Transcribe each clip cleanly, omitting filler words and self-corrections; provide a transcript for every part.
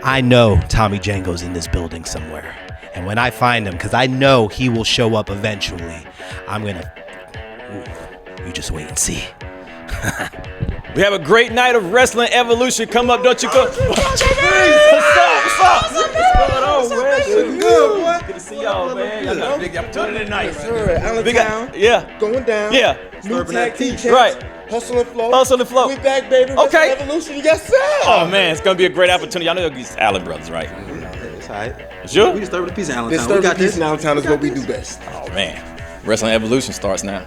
I know Tommy Django's in this building somewhere. And when I find him, because I know he will show up eventually, I'm going to... You just wait and see. We have a great night of Wrestling Evolution. Come up, don't you go. What's up? What's going on, man? Good, boy. Good to see y'all, man. Y'all got a big opportunity tonight. Allentown, going down. Yeah. New tag team champs. Right. Hustle and flow. Hustle and flow. We back, baby. Okay. Wrestling Evolution, yes, sir. Oh, man, it's going to be a great opportunity. Y'all know these Allen brothers, right? It's all right. Sure? We disturb the peace in This Allentown. We Sturdy got Peace this. in Allentown is what we do best. Oh, man. Wrestling Evolution starts now.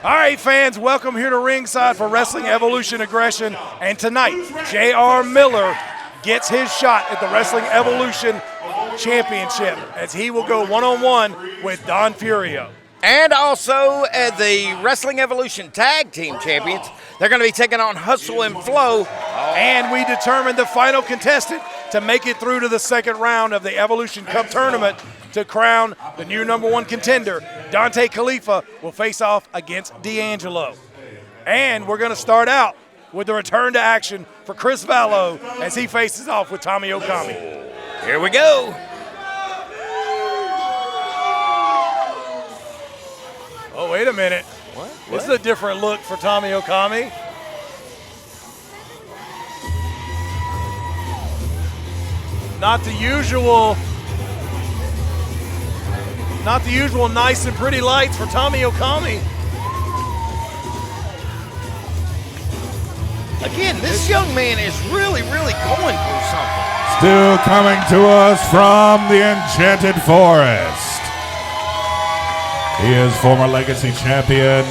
All right, fans, welcome here to ringside for Wrestling Evolution Aggression. And tonight, J.R. Miller gets his shot at the Wrestling Evolution Championship as he will go one-on-one with Don Furio. And also the Wrestling Evolution Tag Team Champions. They're going to be taking on Hustle and Flow. And we determined the final contestant to make it through to the second round of the Evolution Cup tournament to crown the new #1 contender. Dontay Khalifah will face off against D'Angelo. And we're going to start out with the return to action for Chris Valo as he faces off with Tommy Okami. Here we go. Oh, wait a minute. What? This is a different look for Tommy Okami. Not the usual nice and pretty lights for Tommy Okami. Again, this young man is really going through something. Still coming to us from the Enchanted Forest. He is former Legacy champion,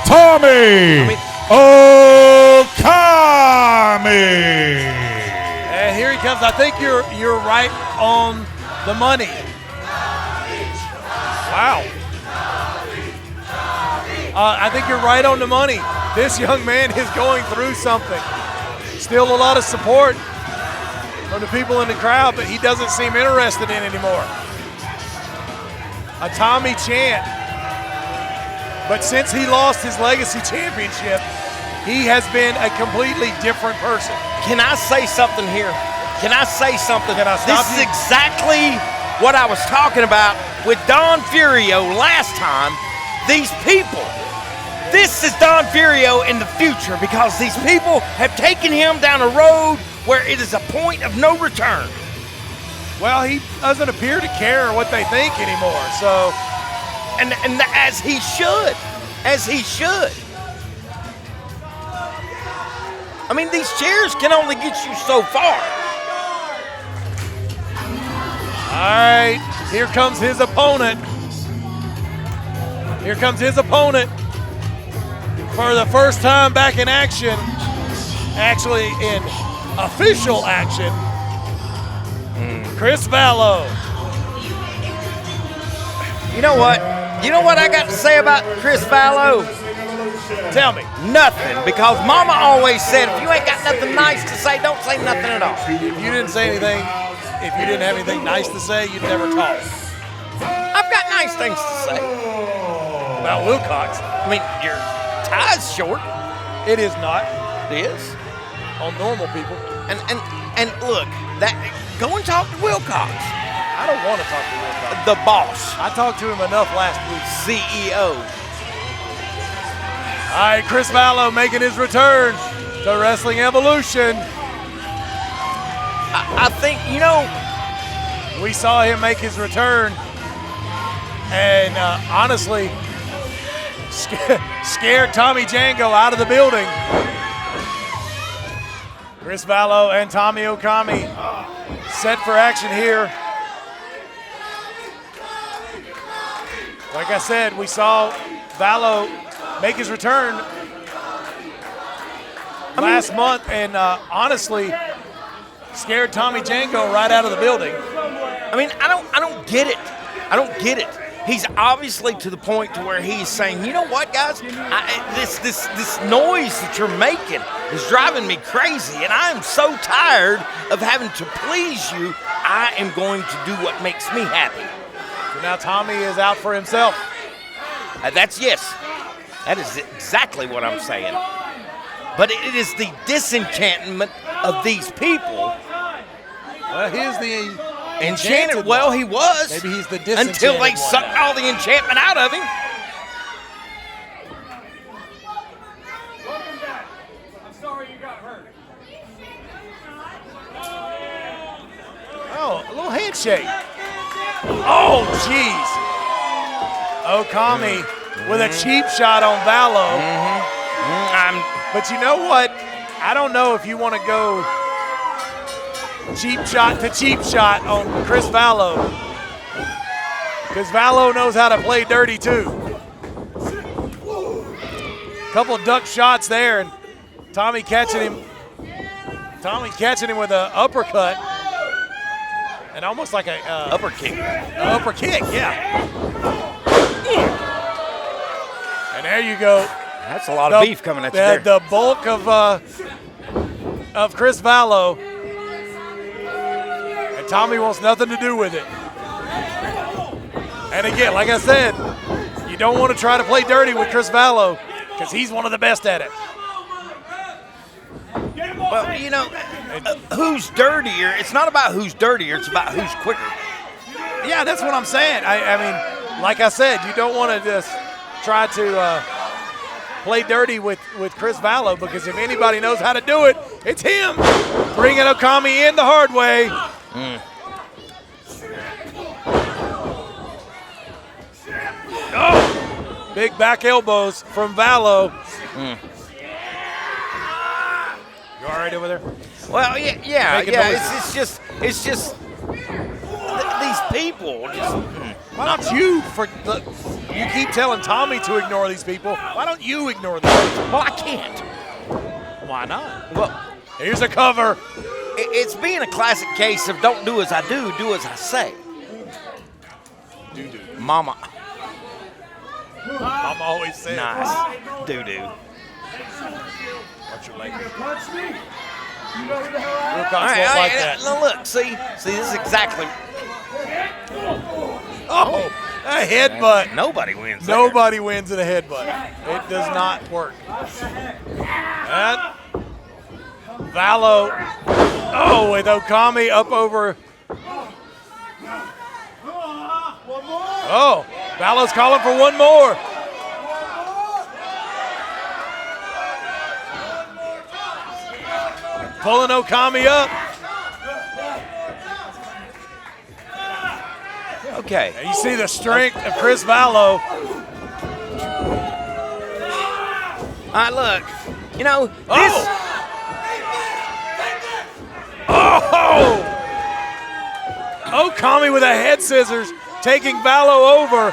Tommy Okami. And here he comes. I think you're right on the money. Wow. I think you're right on the money. This young man is going through something. Still a lot of support from the people in the crowd, but he doesn't seem interested in anymore. A Tommy chant. But since he lost his Legacy Championship, he has been a completely different person. Can I say something here? Can I say something? Can I stop This you? is exactly what I was talking about with Don Furio last time. These people, this is Don Furio in the future because these people have taken him down a road where it is a point of no return. Well, he doesn't appear to care what they think anymore, so. And as he should. I mean, these chairs can only get you so far. All right, here comes his opponent. Here comes his opponent for the first time back in action, actually in official action, Chris Valo. You know what? You know what I got to say about Chris Valo? Tell me. Nothing, because Mama always said, if you ain't got nothing nice to say, don't say nothing at all. If you didn't say anything, if you didn't have anything nice to say, you'd never talk. I've got nice things to say. About Wilcox. I mean, your tie's short. It is not. It is. On normal people. And look, go and talk to Wilcox. I don't want to talk to Wilcox. The boss. I talked to him enough last week. CEO. All right, Chris Valo making his return to Wrestling Evolution. I think, you know, we saw him make his return, and honestly, scared Tommy Django out of the building. Chris Valo and Tommy Okami set for action here. Like I said, we saw Valo make his return. last month, and honestly, scared Tommy Django right out of the building. I mean, I don't get it. I don't get it. He's obviously to the point to where he's saying, you know what, guys, this noise that you're making is driving me crazy, and I am so tired of having to please you. I am going to do what makes me happy. So now Tommy is out for himself. That is exactly what I'm saying. But it is the disenchantment of these people. Well, here's the enchanted. Well, he was. Maybe he's the disenchanted until they one. sucked all the enchantment out of him. Welcome back. I'm sorry you got hurt. Oh, a little handshake. Oh, jeez. Okami with a cheap shot on Valow. But you know what? I don't know if you want to go cheap shot to cheap shot on Chris Valo, because Valo knows how to play dirty too. Couple duck shots there, and Tommy catching him with an uppercut, and almost like a Upper kick. upper kick, yeah. And there you go. That's a lot of beef coming at you there. The bulk of Chris Valo. And Tommy wants nothing to do with it. And again, like I said, you don't want to try to play dirty with Chris Valo because he's one of the best at it. Well, you know, who's dirtier? It's not about who's dirtier. It's about who's quicker. Yeah, that's what I'm saying. I mean, like I said, you don't want to just try to play dirty with Chris Valo, because if anybody knows how to do it, it's him. Bringing Okami in the hard way. Oh, big back elbows from Valo. You all right over there? Well, yeah. Making noises. It's just these people. Why don't you you keep telling Tommy to ignore these people. Why don't you ignore them? Well, I can't. Why not? Well, Here's a cover. it's being a classic case of don't do as I do as I say. Doo-doo. Mama. I'm always saying. Nice. Doo-doo. Watch your leg. Punch me. You know who the hell I am? Wilcox won't like that. Now look, see, this is exactly. Oh, a headbutt. Nobody wins. there. Nobody wins in a headbutt. It does not work. And Valo, with Okami up over. Oh, Valo's calling for one more. Pulling Okami up. Okay. And you see the strength of Chris Valo. All right, look. You know, this. Oh! Okami with a head scissors, taking Valo over.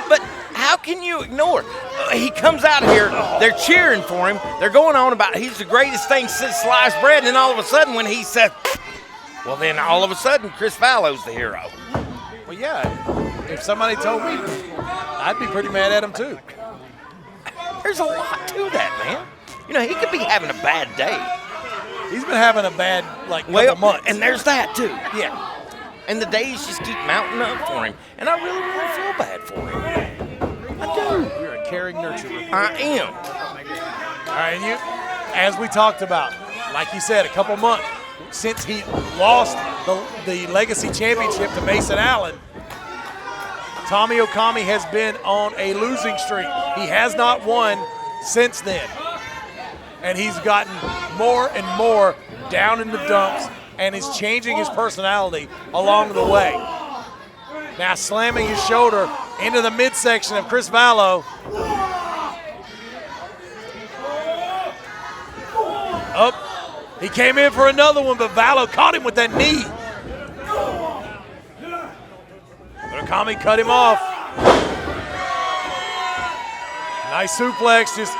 But how can you ignore? He comes out here, they're cheering for him, they're going on about he's the greatest thing since sliced bread, and then all of a sudden when he said, well then all of a sudden Chris Valo's the hero. Well, yeah, if somebody told me, I'd be pretty mad at him too. There's a lot to that, man. You know, he could be having a bad day. He's been having a bad, couple months. And there's that too. Yeah. And the days just keep mounting up for him, and I really, really feel bad for him. I do. You're a caring nurturer. I am. All right, and you, as we talked about, like you said, a couple months since he lost the Legacy Championship to Mason Allen, Tommy Okami has been on a losing streak. He has not won since then. And he's gotten more and more down in the dumps and is changing his personality along the way. Now slamming his shoulder into the midsection of Chris Valo. Up. He came in for another one, but Valo caught him with that knee. Okami cut him off. Nice suplex, just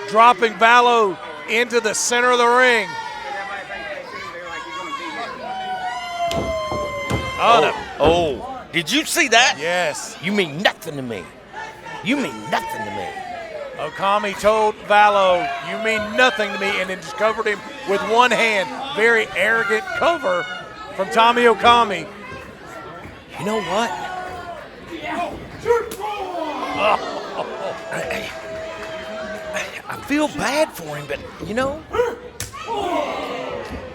dropping Valow into the center of the ring. Oh, did you see that? Yes. You mean nothing to me. You mean nothing to me. Okami told Valow, you mean nothing to me, and then just covered him with one hand. Very arrogant cover from Tommy Okami. You know what? I feel bad for him, but you know,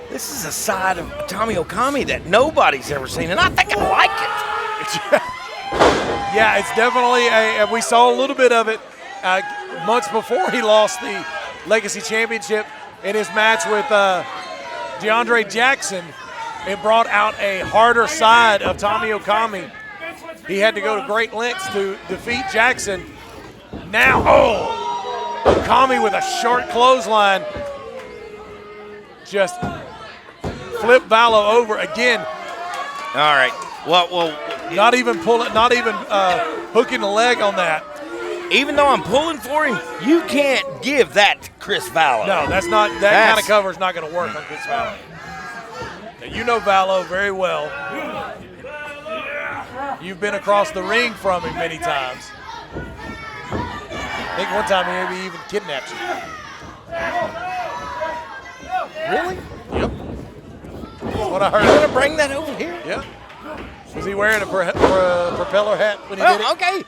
this is a side of Tommy Okami that nobody's ever seen, and I think I like it. Yeah, it's definitely we saw a little bit of it months before he lost the Legacy Championship in his match with DeAndre Jackson. It brought out a harder side of Tommy Okami. He had to go to great lengths to defeat Jackson. Now, Okami with a short clothesline. Just flip Valow over again. All right. Well, not even hooking the leg on that. even though I'm pulling for him, you can't give that to Chris Valo. No, that's not. That kind of cover is not going to work on Chris Valo. Now, you know Valo very well. You've been across the ring from him many times. I think one time he maybe even kidnapped you. Really? Yep. That's what I heard. You want to bring that over here? Yep. Was he wearing a propeller hat when he did it? Okay.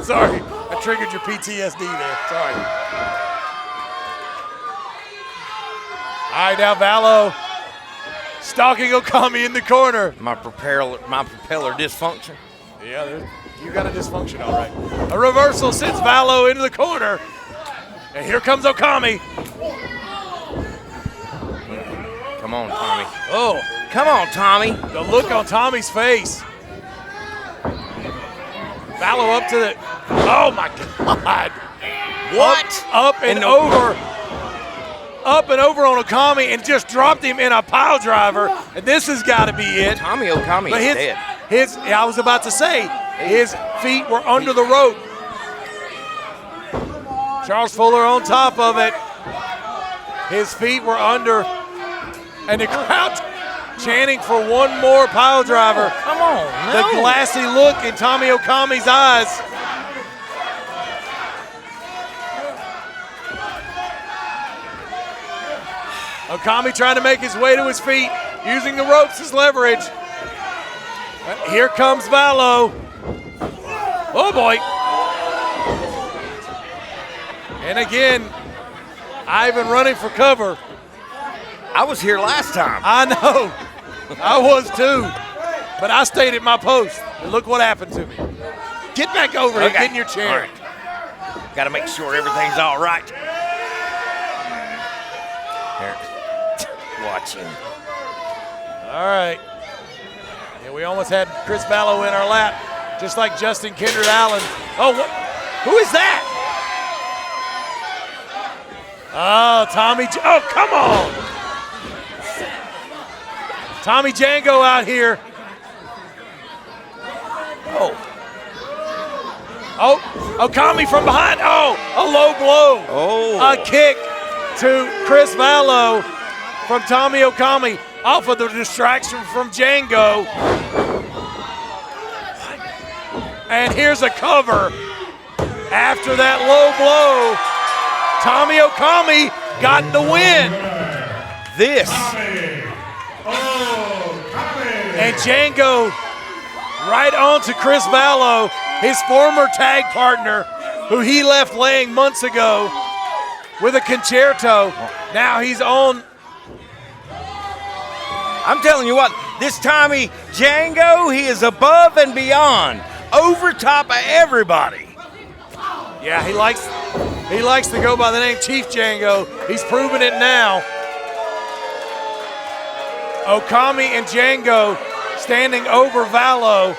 Sorry, I triggered your PTSD there. Sorry. All right, now Valo stalking Okami in the corner. My propeller dysfunction. Yeah, you got a dysfunction, all right. A reversal sends Valo into the corner. And here comes Okami. Come on, Tommy. Oh, come on, Tommy. The look on Tommy's face. Valo up to the, oh my God. What? Up and over. Up and over on Okami and just dropped him in a pile driver. And this has got to be it. Tommy Okami is dead. I was about to say, his feet were under the rope. Charles Fuller on top of it. His feet were under. And the crowd chanting for one more pile driver. Oh, come on. No. The glassy look in Tommy Okami's eyes. Okami trying to make his way to his feet, using the ropes as leverage. Here comes Valo. Oh boy. And again, Ivan running for cover. I was here last time. I know. I was too. But I stayed at my post. And look what happened to me. Get back over here. Get in your chair. All right. Got to make sure everything's all right. Here. Watch him. All right. Yeah, we almost had Chris Valo in our lap, just like Justin Kindred Allen. Oh, who is that? Oh, Tommy. Oh, come on. Tommy Django out here. Oh, Okami from behind. Oh, a low blow. Oh. A kick to Chris Valo from Tommy Okami off of the distraction from Django. And here's a cover. After that low blow, Tommy Okami got the win. This. And Django right on to Chris Valo, his former tag partner, who he left laying months ago with a concerto. Now he's on. I'm telling you what, this Tommy Django, he is above and beyond, over top of everybody. Yeah, he likes to go by the name Chief Django. He's proven it now. Okami and Django standing over Valo.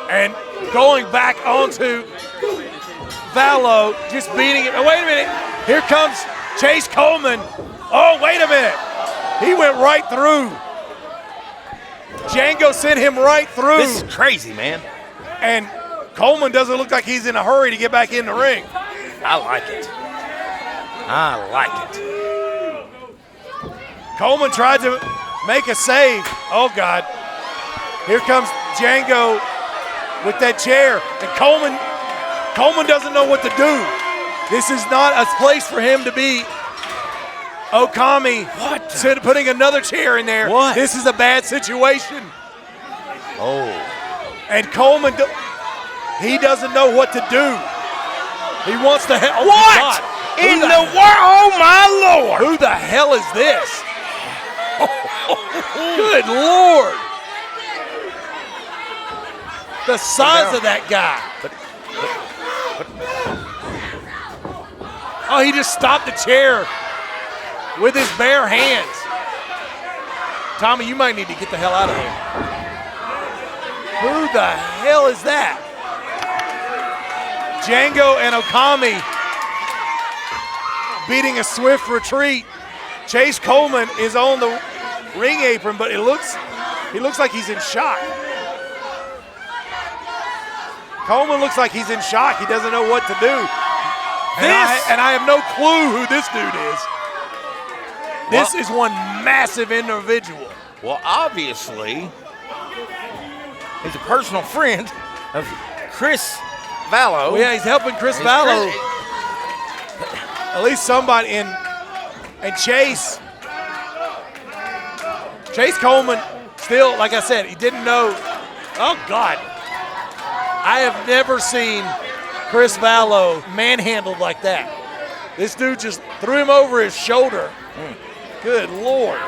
And going back onto Valo, just beating it. Oh, wait a minute. Here comes Chase Coleman. Oh, wait a minute. He went right through. Django sent him right through. This is crazy, man. And Coleman doesn't look like he's in a hurry to get back in the ring. I like it. I like it. Coleman tried to make a save. Oh, God. Here comes Django with that chair. And Coleman doesn't know what to do. This is not a place for him to be. Okami putting another chair in there. What? This is a bad situation. Oh. And Coleman, he doesn't know what to do. He wants to help. What in the world? Oh, my Lord. Who the hell is this? Good Lord. The size of that guy. Oh, he just stopped the chair with his bare hands. Tommy, you might need to get the hell out of here. Who the hell is that? Django and Okami beating a swift retreat. Chase Coleman is on the ring apron, but he looks like he's in shock. Coleman looks like he's in shock. He doesn't know what to do. And I have no clue who this dude is. This is one massive individual. Well, obviously, he's a personal friend of Chris Valo. Well, yeah, he's helping Chris Valo. At least somebody in. And Chase Coleman still, like I said, he didn't know. Oh, God. I have never seen Chris Valo manhandled like that. This dude just threw him over his shoulder. Good Lord.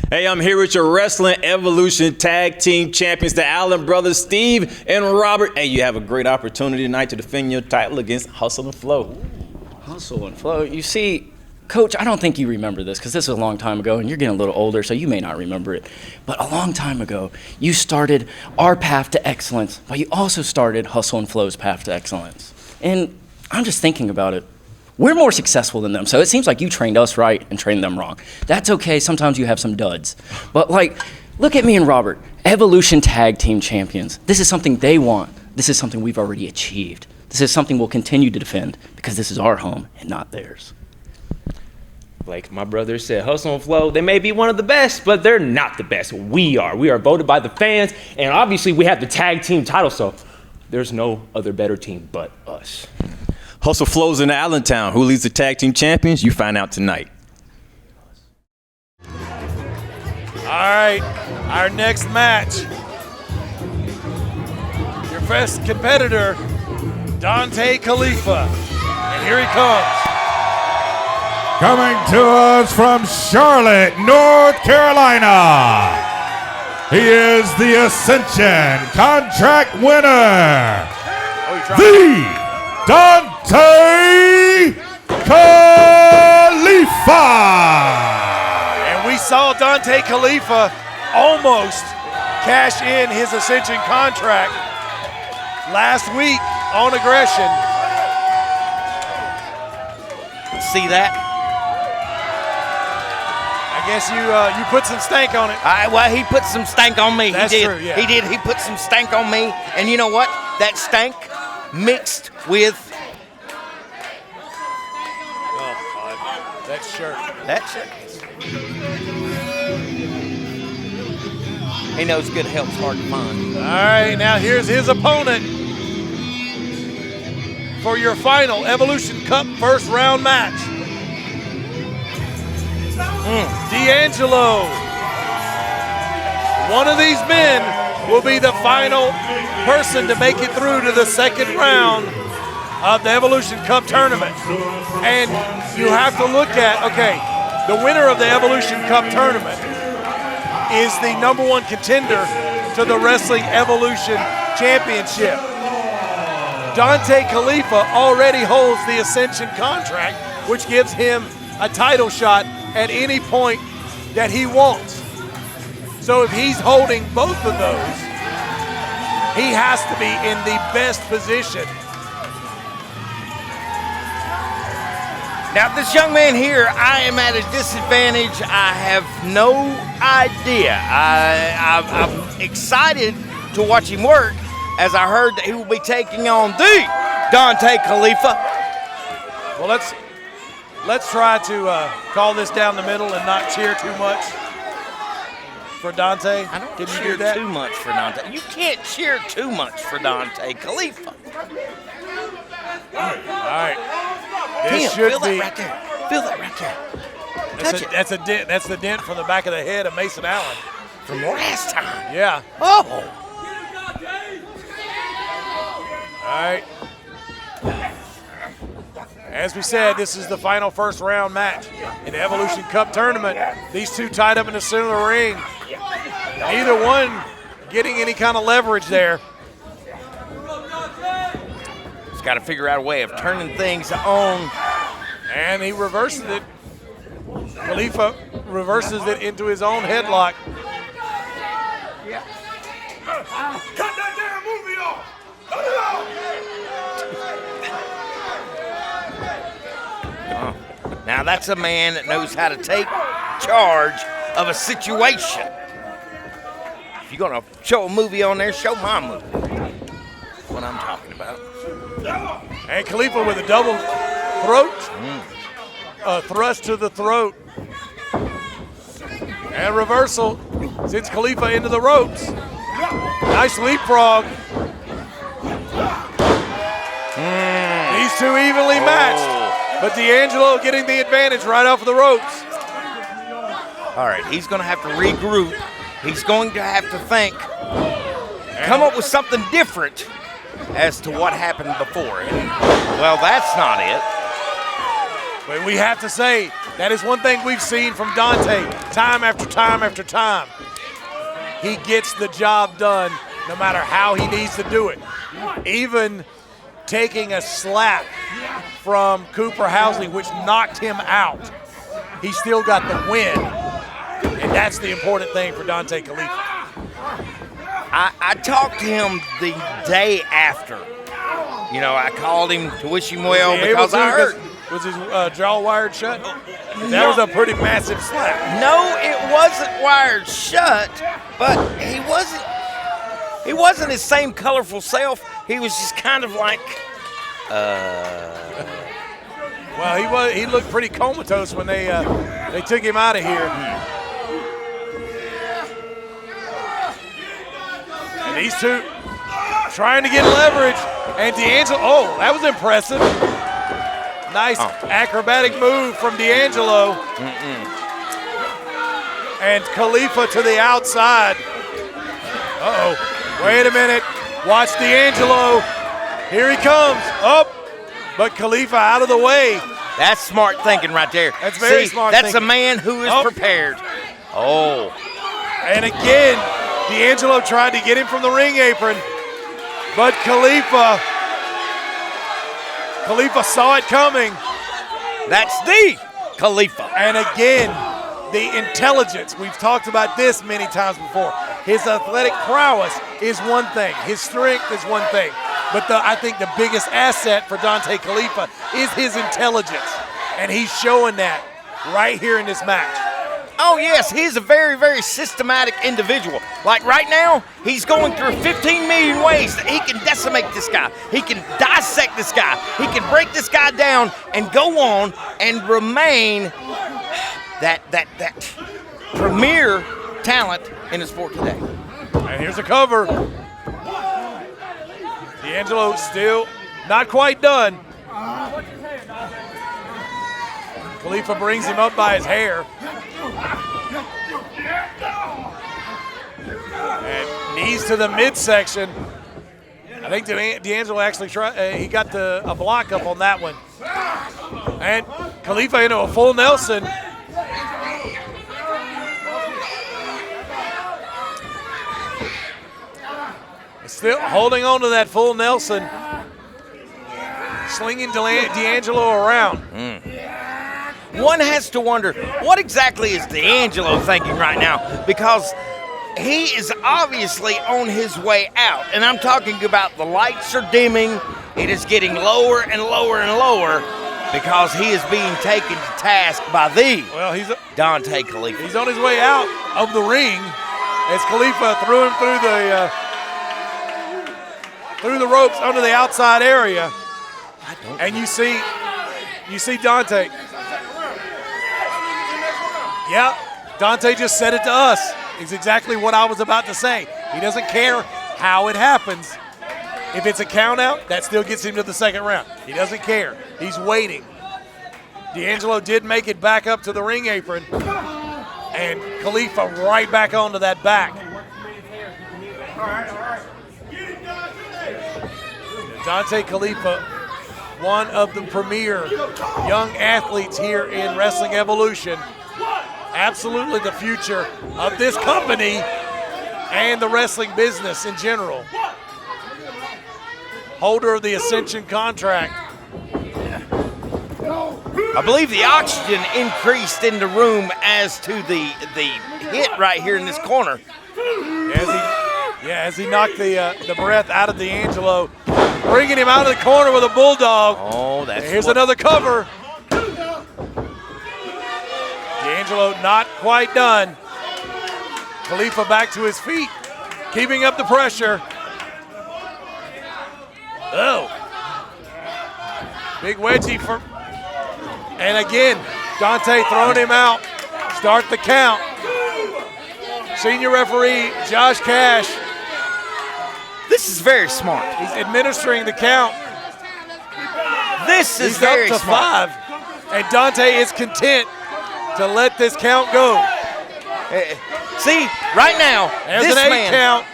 Hey, I'm here with your Wrestling Evolution Tag Team Champions, the Allen brothers, Steve and Robert. Hey, you have a great opportunity tonight to defend your title against Hustle and Flow. Hustle and Flow. You see, Coach, I don't think you remember this because this is a long time ago and you're getting a little older, so you may not remember it. But a long time ago, you started our path to excellence, but you also started Hustle and Flow's path to excellence. And I'm just thinking about it. We're more successful than them, so it seems like you trained us right and trained them wrong. That's okay. Sometimes you have some duds. But, look at me and Robert, Evolution Tag Team Champions. This is something they want. This is something we've already achieved. This is something we'll continue to defend because this is our home and not theirs. Like my brother said, Hustle and Flow, they may be one of the best, but they're not the best. We are. We are voted by the fans, and obviously we have the tag team title, so there's no other better team but us. Hustle Flow's in Allentown. Who leads the tag team champions? You find out tonight. All right, our next match. Your first competitor, Dontay Khalifah. And here he comes. Coming to us from Charlotte, North Carolina. He is the Ascension contract winner, the Dontay Khalifah. And we saw Dontay Khalifah almost cash in his Ascension contract last week on Aggression. See that? I guess you put some stank on it. Well, he put some stank on me. That's he did. true, yeah. He did. He put some stank on me. And you know what? That stank mixed with That shirt. that shit. He knows good help's hard to find. All right, now here's his opponent for your final Evolution Cup first round match. D'Angelo. One of these men will be the final person to make it through to the second round of the Evolution Cup tournament. And you have to look at, okay, the winner of the Evolution Cup tournament is the number one contender to the Wrestling Evolution Championship. Dontay Khalifah already holds the Ascension contract, which gives him a title shot at any point that he wants. So if he's holding both of those, he has to be in the best position. Now, this young man here, I am at a disadvantage. I have no idea. I'm excited to watch him work, as I heard that he will be taking on the Dontay Khalifah. Well, let's try to call this down the middle and not cheer too much for Dontay. I don't Can you cheer do that? too much for Dontay. You can't cheer too much for Dontay Khalifah. All right. Tim, This should feel be. that right there. Feel that right there. That's a dent. That's the dent from the back of the head of Mason Allen. From last time. Yeah. Oh. All right. As we said, this is the final first round match in the Evolution Cup tournament. These two tied up in the center of the ring. Neither one getting any kind of leverage there. He's got to figure out a way of turning things on. And he reverses it. Khalifa reverses it into his own headlock. Cut that damn movie off! Cut it off! Now that's a man that knows how to take charge of a situation. If you're gonna show a movie on there, show my movie. That's what I'm talking about. And Khalifa with a double throat. Thrust to the throat. And reversal sends Khalifa into the ropes. Nice leapfrog. These two evenly matched. But D'Angelo getting the advantage right off of the ropes. All right, he's going to have to regroup. He's going to have to think, come up with something different as to what happened before. Well, that's not it. But we have to say, that is one thing we've seen from Dontay time after time after time. He gets the job done no matter how he needs to do it. Even taking a slap from Cooper Housley, which knocked him out, he still got the win. And that's the important thing for Dontay Khalifah. I talked to him the day after. You know, I called him to wish him well because I heard. Was his jaw wired shut? That was a pretty massive slap. No, it wasn't wired shut, but he wasn't his same colorful self. He was just kind of like, Well, he looked pretty comatose when they took him out of here. And these two trying to get leverage. And D'Angelo, oh, that was impressive. Nice acrobatic move from D'Angelo. And Khalifa to the outside. Uh-oh. Wait a minute. Watch D'Angelo. Here he comes. Up. But Khalifa out of the way. that's smart thinking right there. That's very smart That's thinking. a man who is prepared. Oh. And again, D'Angelo tried to get him from the ring apron. But Khalifa saw it coming. That's the Khalifa. And again, the intelligence. We've talked about this many times before. His athletic prowess is one thing. His strength is one thing. But I think the biggest asset for Dontay Khalifah is his intelligence. And he's showing that right here in this match. Oh, yes, he's a very, very systematic individual. Like right now, he's going through 15 million ways that he can decimate this guy. He can dissect this guy. He can break this guy down and go on and remain that premier talent in the sport today. And here's a cover. D'Angelo still not quite done. Khalifa brings him up by his hair. And knees to the midsection. I think D'Angelo actually tried. He got a block up on that one. And Khalifa into a full Nelson. Still holding on to that full Nelson. Slinging D'Angelo around. One has to wonder, what exactly is D'Angelo thinking right now? Because he is obviously on his way out. And I'm talking about the lights are dimming. It is getting lower and lower and lower because he is being taken to task by Dontay Khalifah. He's on his way out of the ring as Khalifa threw him through through the ropes under the outside area. And you see Dontay. Yeah, Dontay just said it to us. It's exactly what I was about to say. He doesn't care how it happens. If it's a count out, that still gets him to the second round. He doesn't care. He's waiting. D'Angelo did make it back up to the ring apron. And Khalifah right back onto that back. Dontay Khalifah, one of the premier young athletes here in Wrestling Evolution. Absolutely the future of this company and the wrestling business in general. Holder of the Ascension contract. I believe the oxygen increased in the room as to the hit right here in this corner. As he knocked the breath out of D'Angelo, bringing him out of the corner with a bulldog. Oh, that's Here's another cover. D'Angelo not quite done. Khalifah back to his feet, keeping up the pressure. Oh. Big wedgie for, and again, Dontay throwing him out. Start the count. Senior referee Josh Cash. This is very smart. He's administering the count. This is He's very up to smart. 5, and Dontay is content to let this count go. See, right now, There's this an 8 man, count.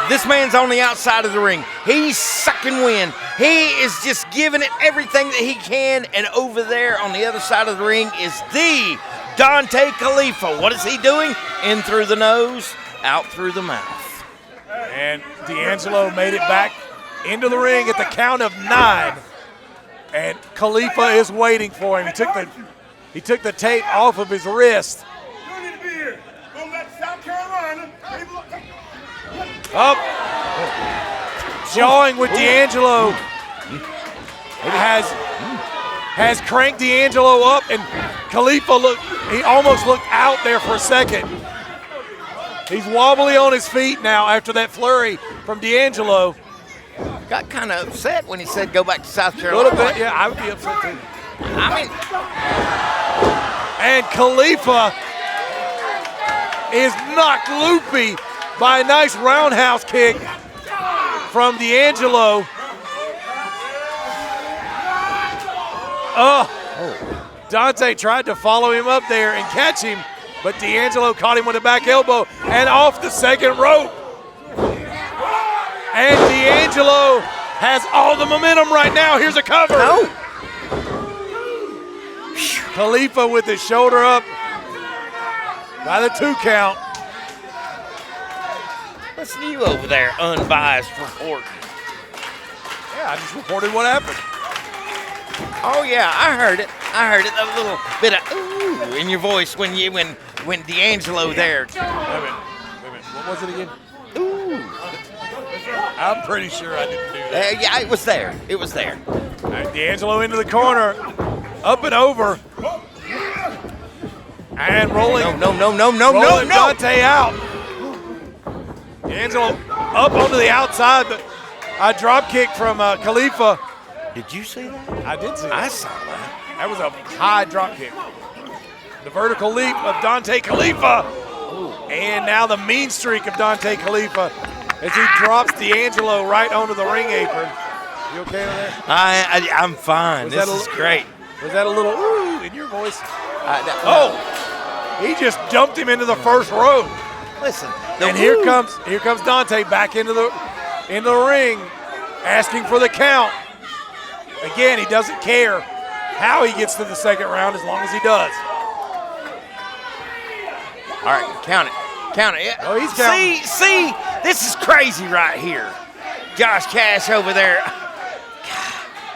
this man's on the outside of the ring. He's sucking wind. He is just giving it everything that he can, and over there on the other side of the ring is the Dontay Khalifah. What is he doing? In through the nose, out through the mouth. And D'Angelo made it back into the ring at the count of 9. And Khalifah is waiting for him. He took the tape off of his wrist. You need to be here. Going back to South Carolina. Up. Jawing with D'Angelo. Has cranked D'Angelo up, and Khalifah he almost looked out there for a second. He's wobbly on his feet now after that flurry from D'Angelo. Got kind of upset when he said go back to South A Carolina. little bit, yeah, I would be upset too. I mean, And Khalifah is knocked loopy by a nice roundhouse kick from D'Angelo. Dontay tried to follow him up there and catch him, but D'Angelo caught him with a back elbow and off the second rope. And D'Angelo has all the momentum right now. Here's a cover. no. Khalifah with his shoulder up by the 2 count. Listen to you over there, unbiased report. Yeah, I just reported what happened. Oh yeah, I heard it. I heard it. A little bit of ooh in your voice when D'Angelo there. Wait a minute. What was it again? Ooh. I'm pretty sure I didn't do that. Yeah, it was there. It was there. All right, D'Angelo into the corner, up and over, and rolling. No. Rolling Dontay out. D'Angelo up onto the outside, but a drop kick from Khalifah. Did you see that? I did see that. I saw that. That was a high drop kick. The vertical leap of Dontay Khalifah. And now the mean streak of Dontay Khalifah as he drops D'Angelo right onto the ring apron. You okay with that? I'm fine. Was This that a is little- great. Was that a little ooh in your voice? Oh, He just dumped him into the first row. listen. And here comes Dontay back into the ring, asking for the count. Again, he doesn't care how he gets to the second round as long as he does. All right, count it. Yeah. Oh, he's counting. See, this is crazy right here. Josh Cash over there.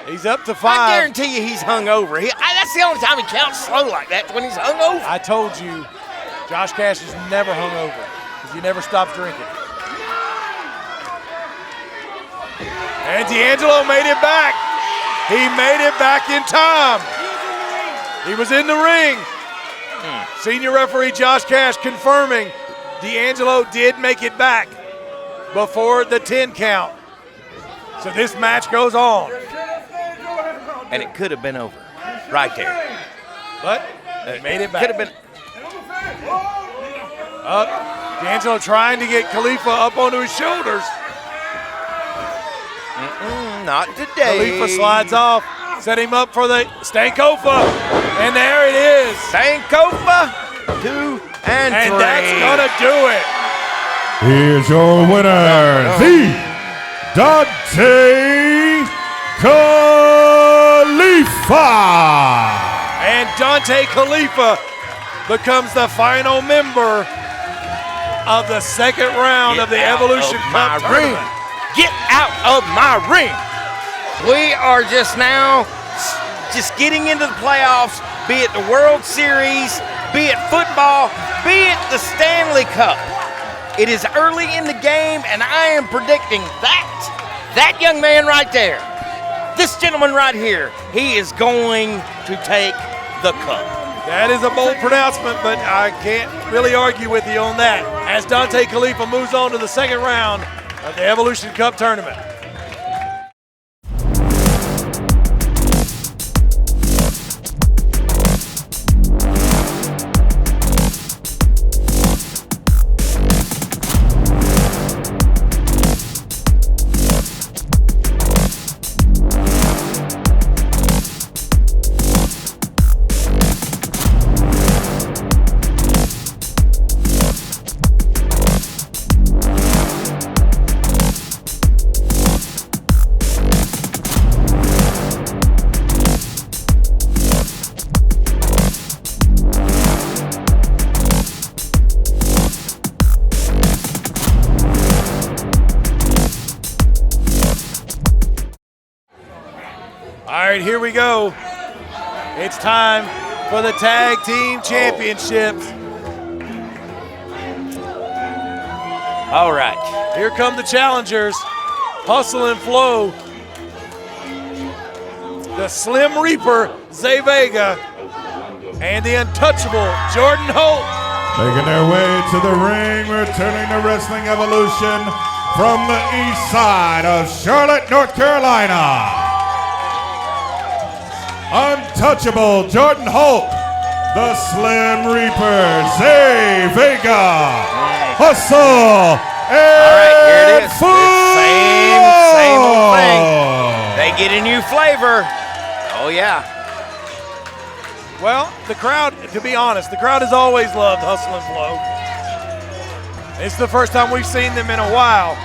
He's up to I 5. guarantee you he's hungover. That's the only time he counts slow like that, when he's hungover. I told you, Josh Cash is never hungover because he never stops drinking. And D'Angelo made it back. He made it back in time. He was in the ring. Senior referee Josh Cash confirming D'Angelo did make it back before the 10 count. So this match goes on. And it could have been over right there. But they made it back. Could have been. Up. D'Angelo trying to get Khalifa up onto his shoulders. Not today. Khalifa slides off. Set him up for the Stankofa. And there it is. Stankofa, 2 and 3. And that's going to do it. Here's your winner, the Dontay Khalifah. And Dontay Khalifah becomes the final member of the second round of the Evolution Cup tournament. Get out of my ring. We are just now getting into the playoffs, be it the World Series, be it football, be it the Stanley Cup. It is early in the game, and I am predicting that young man right there, this gentleman right here, he is going to take the cup. That is a bold pronouncement, but I can't really argue with you on that as Dontay Khalifah moves on to the second round of the Evolution Cup tournament. All right, here we go. It's time for the Tag Team Championships. All right. Here come the challengers. Hustle and Flow. The Slim Reaper, Vega. And the untouchable Jordon Holt. Making their way to the ring, returning to Wrestling Evolution from the east side of Charlotte, North Carolina. Untouchable Jordon Holt, the Slim Reaper, Vega, Hustle, and all right, here it is. Same old thing. They get a new flavor. Oh, yeah. Well, the crowd, to be honest, the crowd has always loved Hustle and Flow. It's the first time we've seen them in a while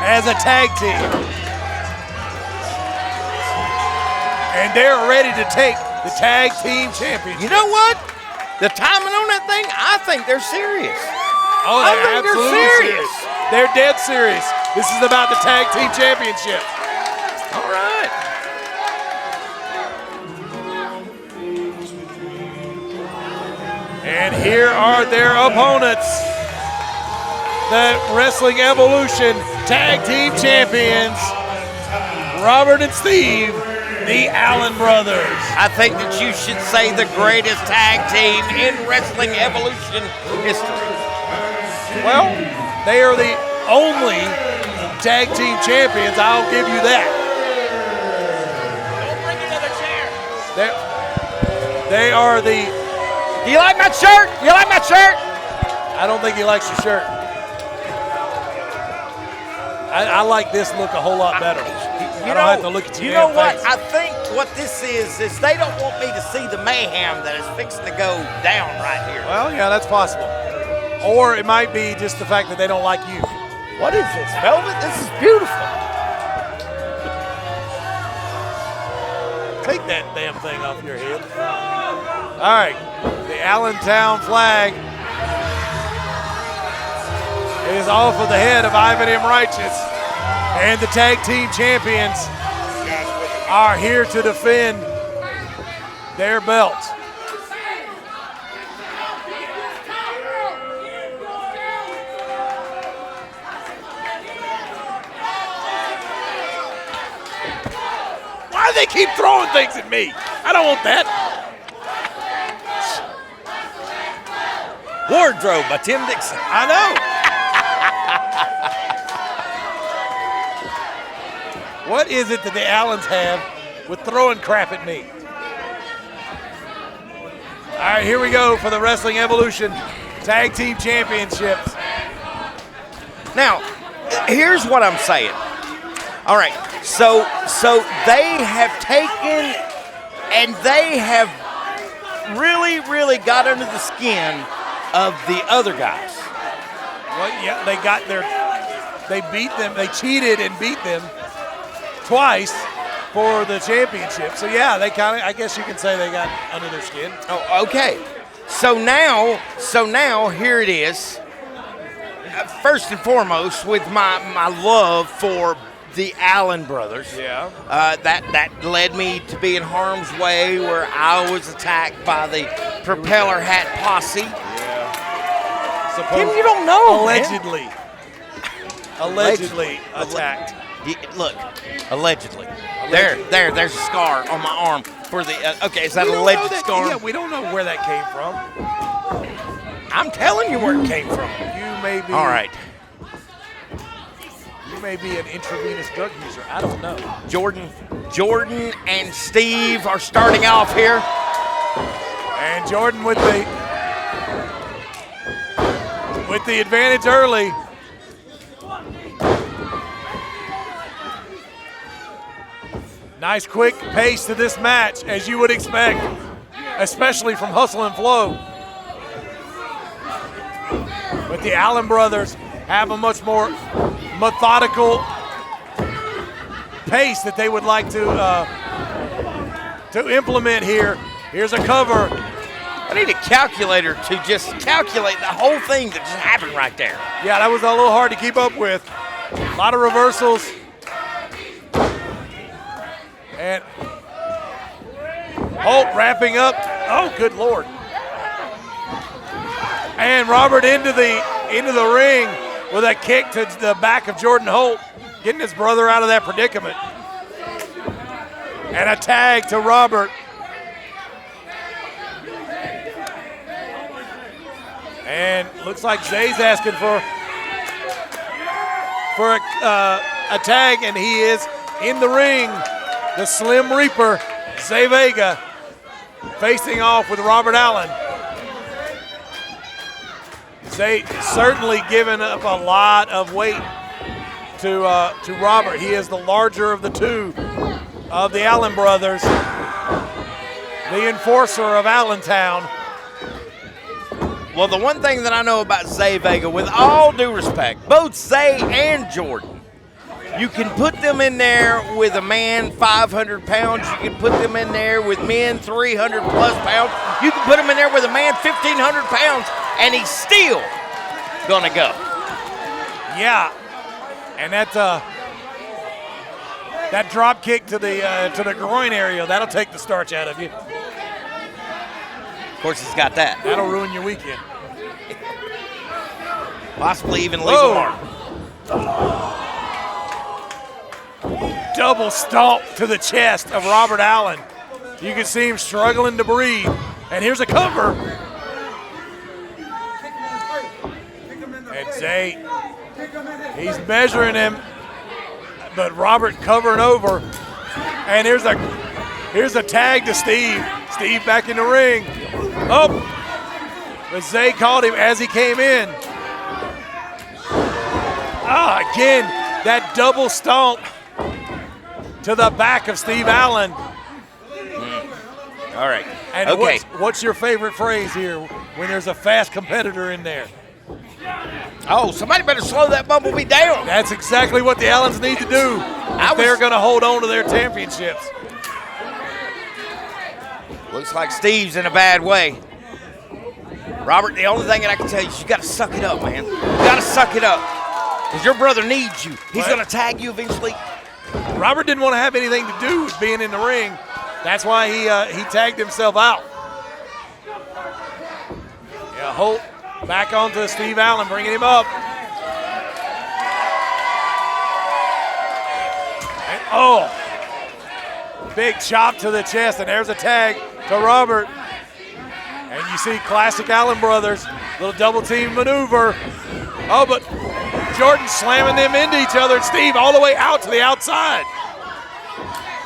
as a tag team. And they're ready to take the Tag Team Championship. You know what? The timing on that thing, I think they're serious. Oh, I they're think absolutely serious. They're dead serious. This is about the Tag Team Championship. All right. And here are their opponents. The Wrestling Evolution Tag Team Champions, Robert and Steve, the Allen Brothers. I think that you should say the greatest tag team in Wrestling Evolution history. Well, they are the only tag team champions, I'll give you that. Don't bring another chair. They are the... Do you like my shirt? You like my shirt? I don't think he likes your shirt. I like this look a whole lot better. I don't have to look at your You know what? face. I think what this is they don't want me to see the mayhem that is fixing to go down right here. Well, yeah, that's possible. Or it might be just the fact that they don't like you. What is this, Velvet? This is beautiful. Take that damn thing off your head. All right, the Allentown flag is off of the head of Ivan M. Righteous. And the tag team champions are here to defend their belts. Why do they keep throwing things at me? I don't want that. Wardrobe by Tim Dixon. I know. What is it that the Allens have with throwing crap at me? All right, here we go for the Wrestling Evolution Tag Team Championships. Now, here's what I'm saying. All right, so they have taken and they have really got under the skin of the other guys. Well, yeah, they beat them. They cheated and beat them twice for the championship. So yeah, they kind of, I guess you can say they got under their skin. Oh, okay. So now here it is. First and foremost, with my love for the Allen brothers. Yeah. That led me to be in harm's way where I was attacked by the propeller hat posse. Yeah. Tim, you don't know, Allegedly. Allegedly attacked. Look, allegedly. There's a scar on my arm for the. Okay, is that an alleged scar? Yeah, we don't know where that came from. I'm telling you where it came from. You may be. All right. You may be an intravenous drug user. I don't know. Jordon and Steve are starting off here. And Jordon with the advantage early. Nice quick pace to this match, as you would expect, especially from Hustle and Flow. But the Allen brothers have a much more methodical pace that they would like to implement here. Here's a cover. I need a calculator to just calculate the whole thing that just happened right there. Yeah, that was a little hard to keep up with. A lot of reversals. And Holt wrapping up. Oh, good Lord. And Robert into the ring with a kick to the back of Jordon Holt, getting his brother out of that predicament. And a tag to Robert. And looks like Zay's asking for a tag, and he is in the ring. The Slim Reaper, Zay Vega, facing off with Robert Allen. Zay certainly giving up a lot of weight to Robert. He is the larger of the two of the Allen brothers, the enforcer of Allentown. Well, the one thing that I know about Zay Vega, with all due respect, both Zay and Jordon, you can put them in there with a man 500 pounds. You can put them in there with men 300 plus pounds. You can put them in there with a man 1,500 pounds, and he's still gonna go. Yeah, and that drop kick to the groin area, that'll take the starch out of you. Of course, he's got that. That'll ruin your weekend. Possibly even leave a mark. Double stomp to the chest of Robert Allen. You can see him struggling to breathe. And here's a cover. And Zay, he's measuring him, but Robert covering over. And here's a tag to Steve. Steve back in the ring. Oh, but Zay caught him as he came in. Again, that double stomp to the back of Steve Allen. All right. And okay. What's your favorite phrase here when there's a fast competitor in there? Oh, somebody better slow that bumblebee down. That's exactly what the Allens need to do if they're going to hold on to their championships. Looks like Steve's in a bad way. Robert, the only thing that I can tell you is you got to suck it up, man. You got to suck it up because your brother needs you. He's going to tag you eventually. Robert didn't want to have anything to do with being in the ring. That's why he tagged himself out. Yeah, Holt back onto Steve Allen, bringing him up. And, big chop to the chest, and there's a tag to Robert. And you see classic Allen brothers, little double team maneuver. Oh, but Jordon slamming them into each other, and Steve all the way out to the outside.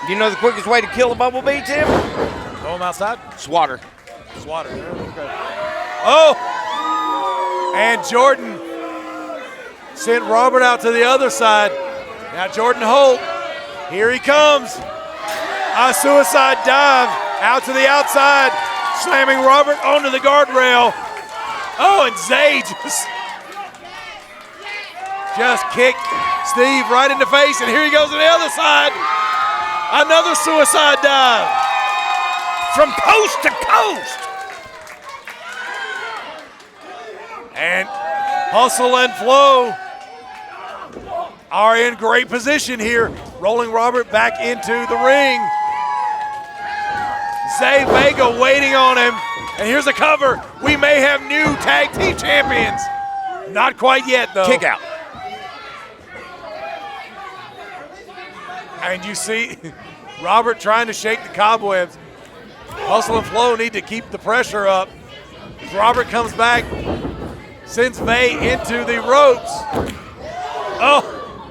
Do you know the quickest way to kill a bumblebee, Tim? Throw him outside. Swatter. Swatter. Okay. Oh! And Jordon sent Robert out to the other side. Now Jordon Holt, here he comes. A suicide dive out to the outside, slamming Robert onto the guardrail. Oh, and Zay just kicked Steve right in the face, and here he goes to the other side. Another suicide dive. From coast to coast. And Hustle and Flow are in great position here, rolling Robert back into the ring. Zay Vega waiting on him, and here's a cover. We may have new tag team champions. Not quite yet, though. Kick out. And you see Robert trying to shake the cobwebs. Hustle and Flow need to keep the pressure up. As Robert comes back, sends Vay into the ropes. Oh,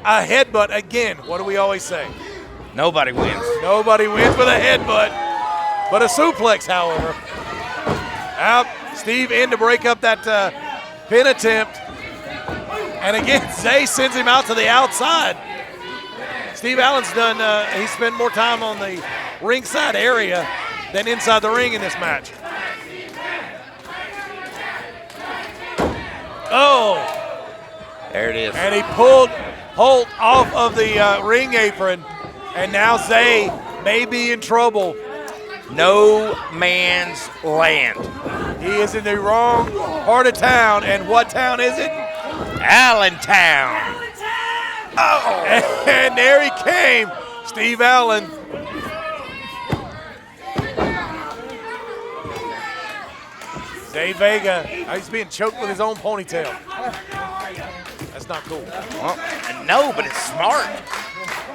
a headbutt again. What do we always say? Nobody wins. Nobody wins with a headbutt, but a suplex, however. Out, Steve in to break up that pin attempt. And again, Zay sends him out to the outside. Steve Allen's done, he spent more time on the ringside area than inside the ring in this match. Oh. There it is. And he pulled Holt off of the ring apron, and now Zay may be in trouble. No man's land. He is in the wrong part of town, and what town is it? Allentown. Oh. And there he came, Steve Allen. Zay Vega, he's being choked with his own ponytail. That's not cool. Well, no, but it's smart.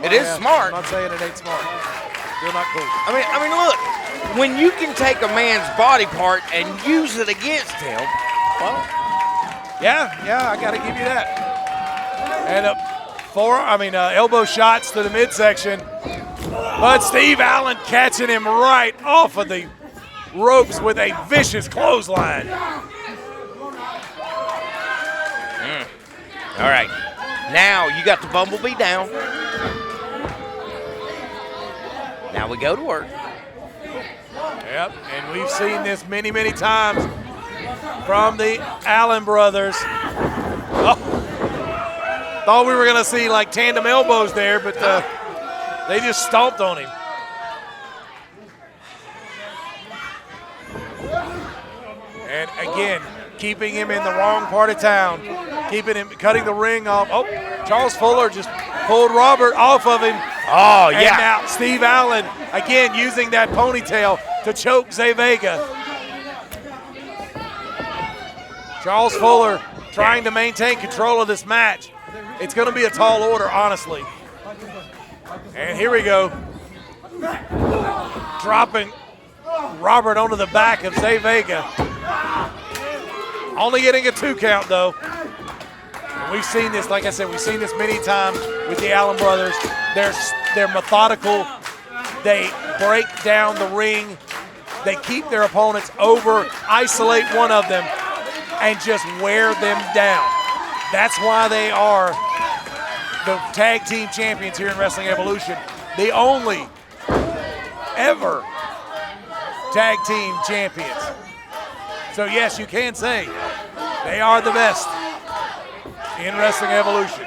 It is smart. I'm not saying it ain't smart. Still not cool. I mean, look, when you can take a man's body part and use it against him, well, yeah, I got to give you that. And elbow shots to the midsection, but Steve Allen catching him right off of the ropes with a vicious clothesline. All right, now you got the bumblebee down. Now we go to work. Yep, and we've seen this many, many times from the Allen brothers. Oh, thought we were going to see like tandem elbows there, but they just stomped on him. And again, keeping him in the wrong part of town, cutting the ring off. Oh, Charles Fuller just pulled Robert off of him. Oh, yeah. And now Steve Allen, again, using that ponytail to choke Zay Vega. Charles Fuller trying to maintain control of this match. It's going to be a tall order, honestly. And here we go. Dropping Robert onto the back of Zay Vega. Only getting a 2 count, though. And we've seen this, like I said, we've seen this many times with the Allen brothers. They're methodical. They break down the ring. They keep their opponents over, isolate one of them, and just wear them down. That's why they are the tag team champions here in Wrestling Evolution. The only ever tag team champions. So yes, you can say they are the best in Wrestling Evolution.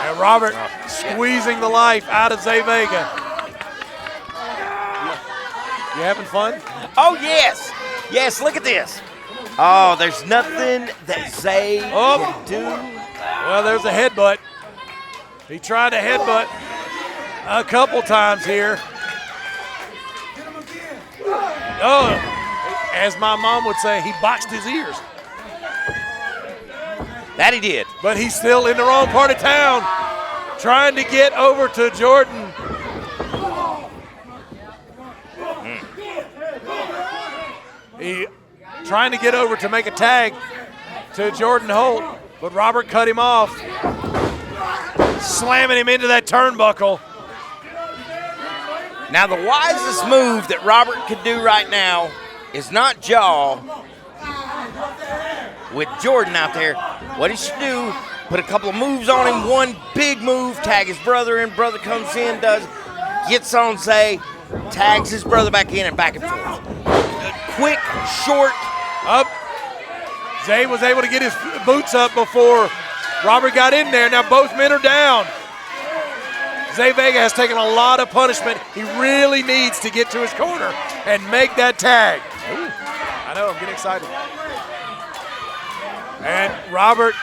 And Robert squeezing the life out of Zay Vega. You having fun? Oh, yes. Yes, look at this. Oh, there's nothing that Zay can do. Well, there's a headbutt. He tried to headbutt a couple times here. Oh, as my mom would say, he boxed his ears. That he did. But he's still in the wrong part of town, trying to get over to Jordon. He trying to get over to make a tag to Jordon Holt, but Robert cut him off. slamming him into that turnbuckle. Now, the wisest move that Robert could do right now is not jaw with Jordon out there. What he should do, put a couple of moves on him, one big move, tag his brother in, brother comes in, gets on Zay, tags his brother back in and back and forth. Quick, short. Up. Zay was able to get his boots up before Robert got in there. Now both men are down. Zay Vega has taken a lot of punishment. He really needs to get to his corner and make that tag. Ooh, I know, I'm getting excited. And Robert,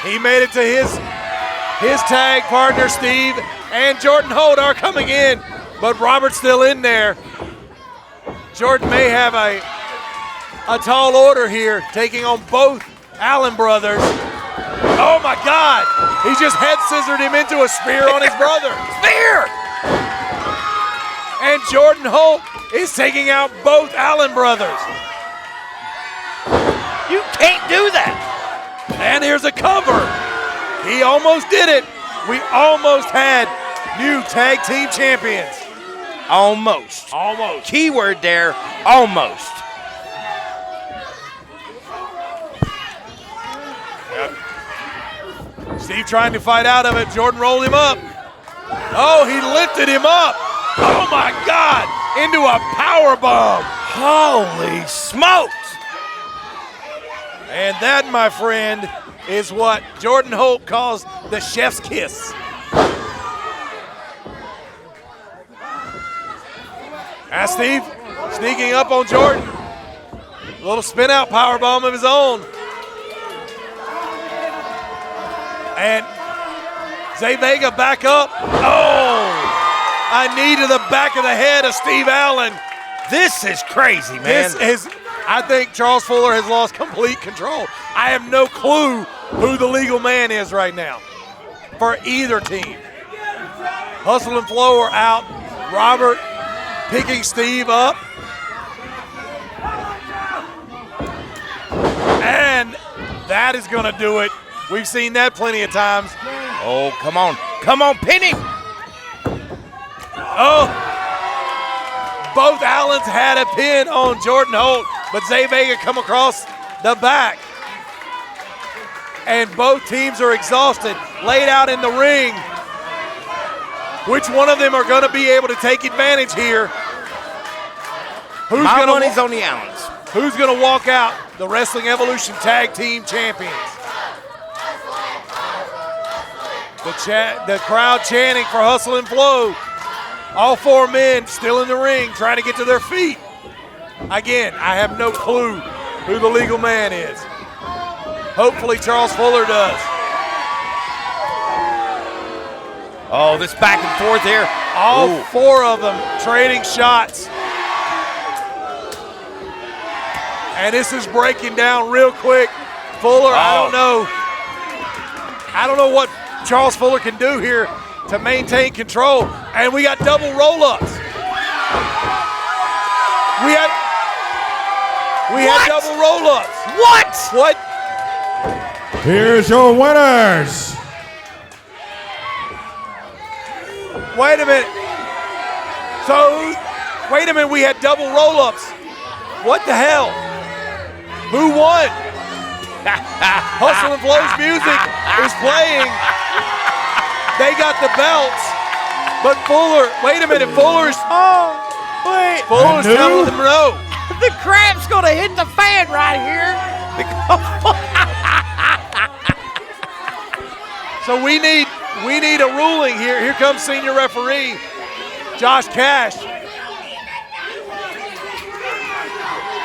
he made it to his tag partner, Steve, and Jordon Holt are coming in, but Robert's still in there. Jordon may have a tall order here, taking on both Allen brothers. Oh my God! He just head scissored him into a spear on his brother. Spear! And Jordon Holt is taking out both Allen brothers. You can't do that. And here's a cover. He almost did it. We almost had new tag team champions. Almost. Almost. Keyword there, almost. Steve trying to fight out of it. Jordon rolled him up. Oh, he lifted him up. Oh my God, into a power bomb. Holy smokes. And that, my friend, is what Jordon Holt calls the chef's kiss. Now Steve sneaking up on Jordon. A little spin out power bomb of his own. And Zay Vega back up. Oh, a knee to the back of the head of Steve Allen. This is crazy, man. I think Charles Fuller has lost complete control. I have no clue who the legal man is right now for either team. Hustle and Flow are out. Robert picking Steve up. And that is going to do it. We've seen that plenty of times. Oh, come on. Come on, pin him. Oh, both Allens had a pin on Jordon Holt, but Zay Vega come across the back. And both teams are exhausted, laid out in the ring. Which one of them are going to be able to take advantage here? My money's on the Allens. Who's going to walk out the Wrestling Evolution Tag Team Champions? The crowd chanting for Hustle and Flow. All four men still in the ring trying to get to their feet. Again, I have no clue who the legal man is. Hopefully Charles Fuller does. Oh, this back and forth here. All four of them trading shots. And this is breaking down real quick. Fuller, I don't know what Charles Fuller can do here to maintain control. And we got double roll-ups. We had double roll-ups. What? Here's your winners. Wait a minute. Wait a minute, we had double roll-ups. What the hell? Who won? Hustle and Flow's music is playing. They got the belts, but Fuller, wait a minute, Fuller's telling them no. The crap's gonna hit the fan right here. So we need a ruling here. Here comes senior referee Josh Cash.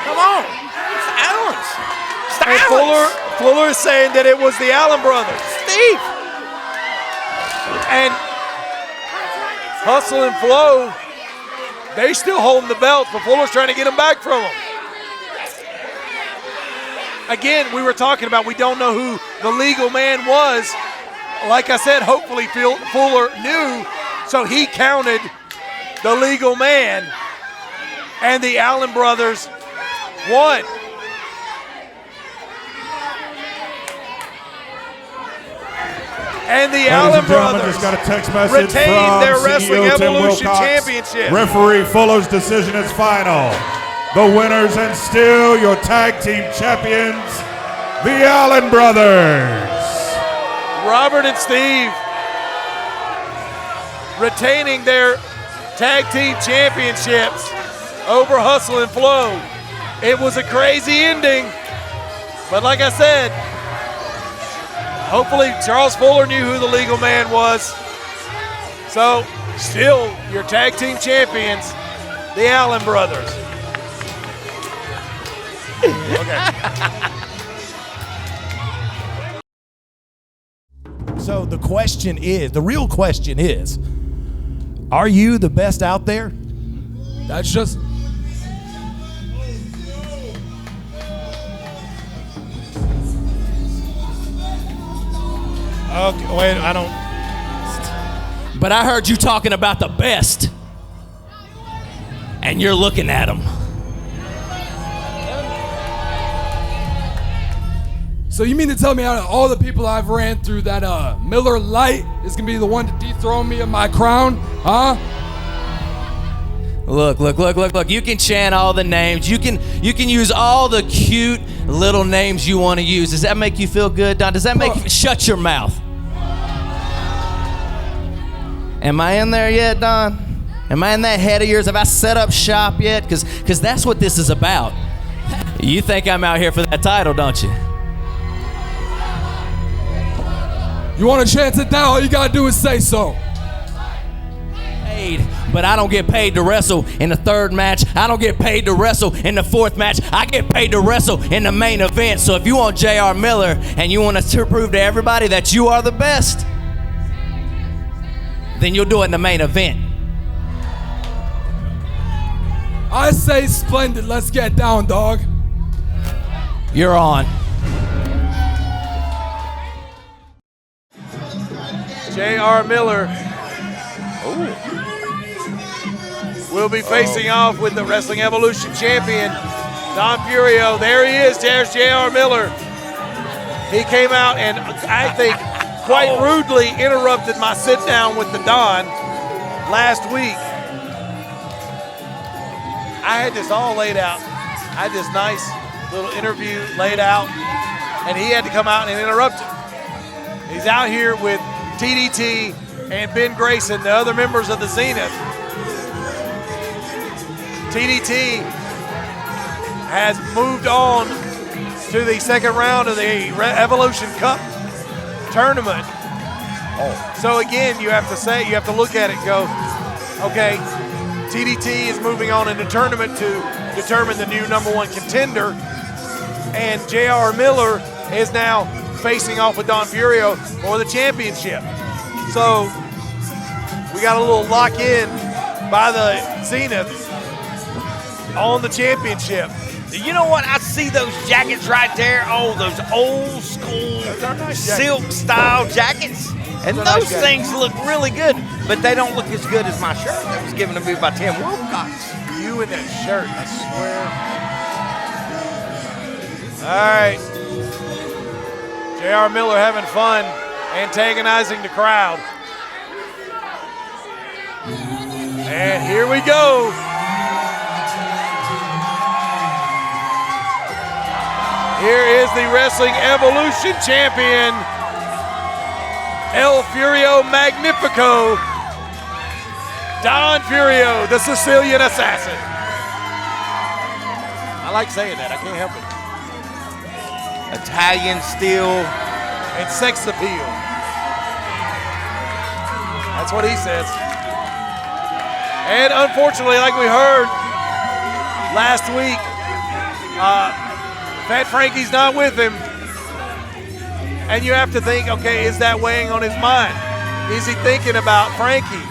Come on, it's Allens. And Fuller is saying that it was the Allen brothers. Steve. And Hustle and Flow, they still holding the belts, but Fuller's trying to get them back from them. Again, we were talking about we don't know who the legal man was. Like I said, hopefully Fuller knew, so he counted the legal man, and the Allen brothers won. And the Ladies Allen and gentlemen, brothers just got a text message retain from their Wrestling CEO Tim Evolution Wilcox. Championship. Referee Fuller's decision is final. The winners and still your tag team champions, the Allen brothers. Robert and Steve retaining their tag team championships over Hustle and Flow. It was a crazy ending, but like I said, hopefully Charles Fuller knew who the legal man was. So, still your tag team champions, the Allen brothers. Okay. So the real question is, are you the best out there? That's just... Okay, wait, I don't... But I heard you talking about the best. And you're looking at them. So you mean to tell me out of all the people I've ran through that Miller Lite is gonna be the one to dethrone me of my crown, huh? Look. You can chant all the names. You can use all the cute little names you want to use. Does that make you feel good, Don? Does that make you... Shut your mouth. Am I in there yet, Don? Am I in that head of yours? Have I set up shop yet? Because that's what this is about. You think I'm out here for that title, don't you? You want a chance at that? All you gotta do is say so. Paid, but I don't get paid to wrestle in the third match. I don't get paid to wrestle in the fourth match. I get paid to wrestle in the main event. So if you want JR Miller and you want to prove to everybody that you are the best, then you'll do it in the main event. I say splendid. Let's get down, dog. You're on. JR Miller will be facing off with the Wrestling Evolution champion, Don Furio. There he is, there's JR Miller. He came out and I think quite rudely interrupted my sit down with the Don last week. I had this all laid out. I had this nice little interview laid out, and he had to come out and interrupt it. He's out here with TDT and Ben Grayson, the other members of the Zenith. TDT has moved on to the second round of the Evolution Cup tournament. So again, you have to look at it and go, okay, TDT is moving on in the tournament to determine the new #1 contender, and JR Miller is now facing off with Don Furio for the championship. So we got a little lock-in by the Zenith on the championship. You know what? I see those jackets right there. Oh, those old school silk style jackets. And those things look really good, but they don't look as good as my shirt that was given to me by Tim Wilcox. You in that shirt, I swear. All right. JR Miller having fun, antagonizing the crowd. And here we go. Here is the Wrestling Evolution champion, El Furio Magnifico, Don Furio, the Sicilian Assassin. I like saying that, I can't help it. Italian steel and sex appeal. That's what he says. And unfortunately, like we heard last week, Fat Frankie's not with him. And you have to think, okay, is that weighing on his mind? Is he thinking about Frankie?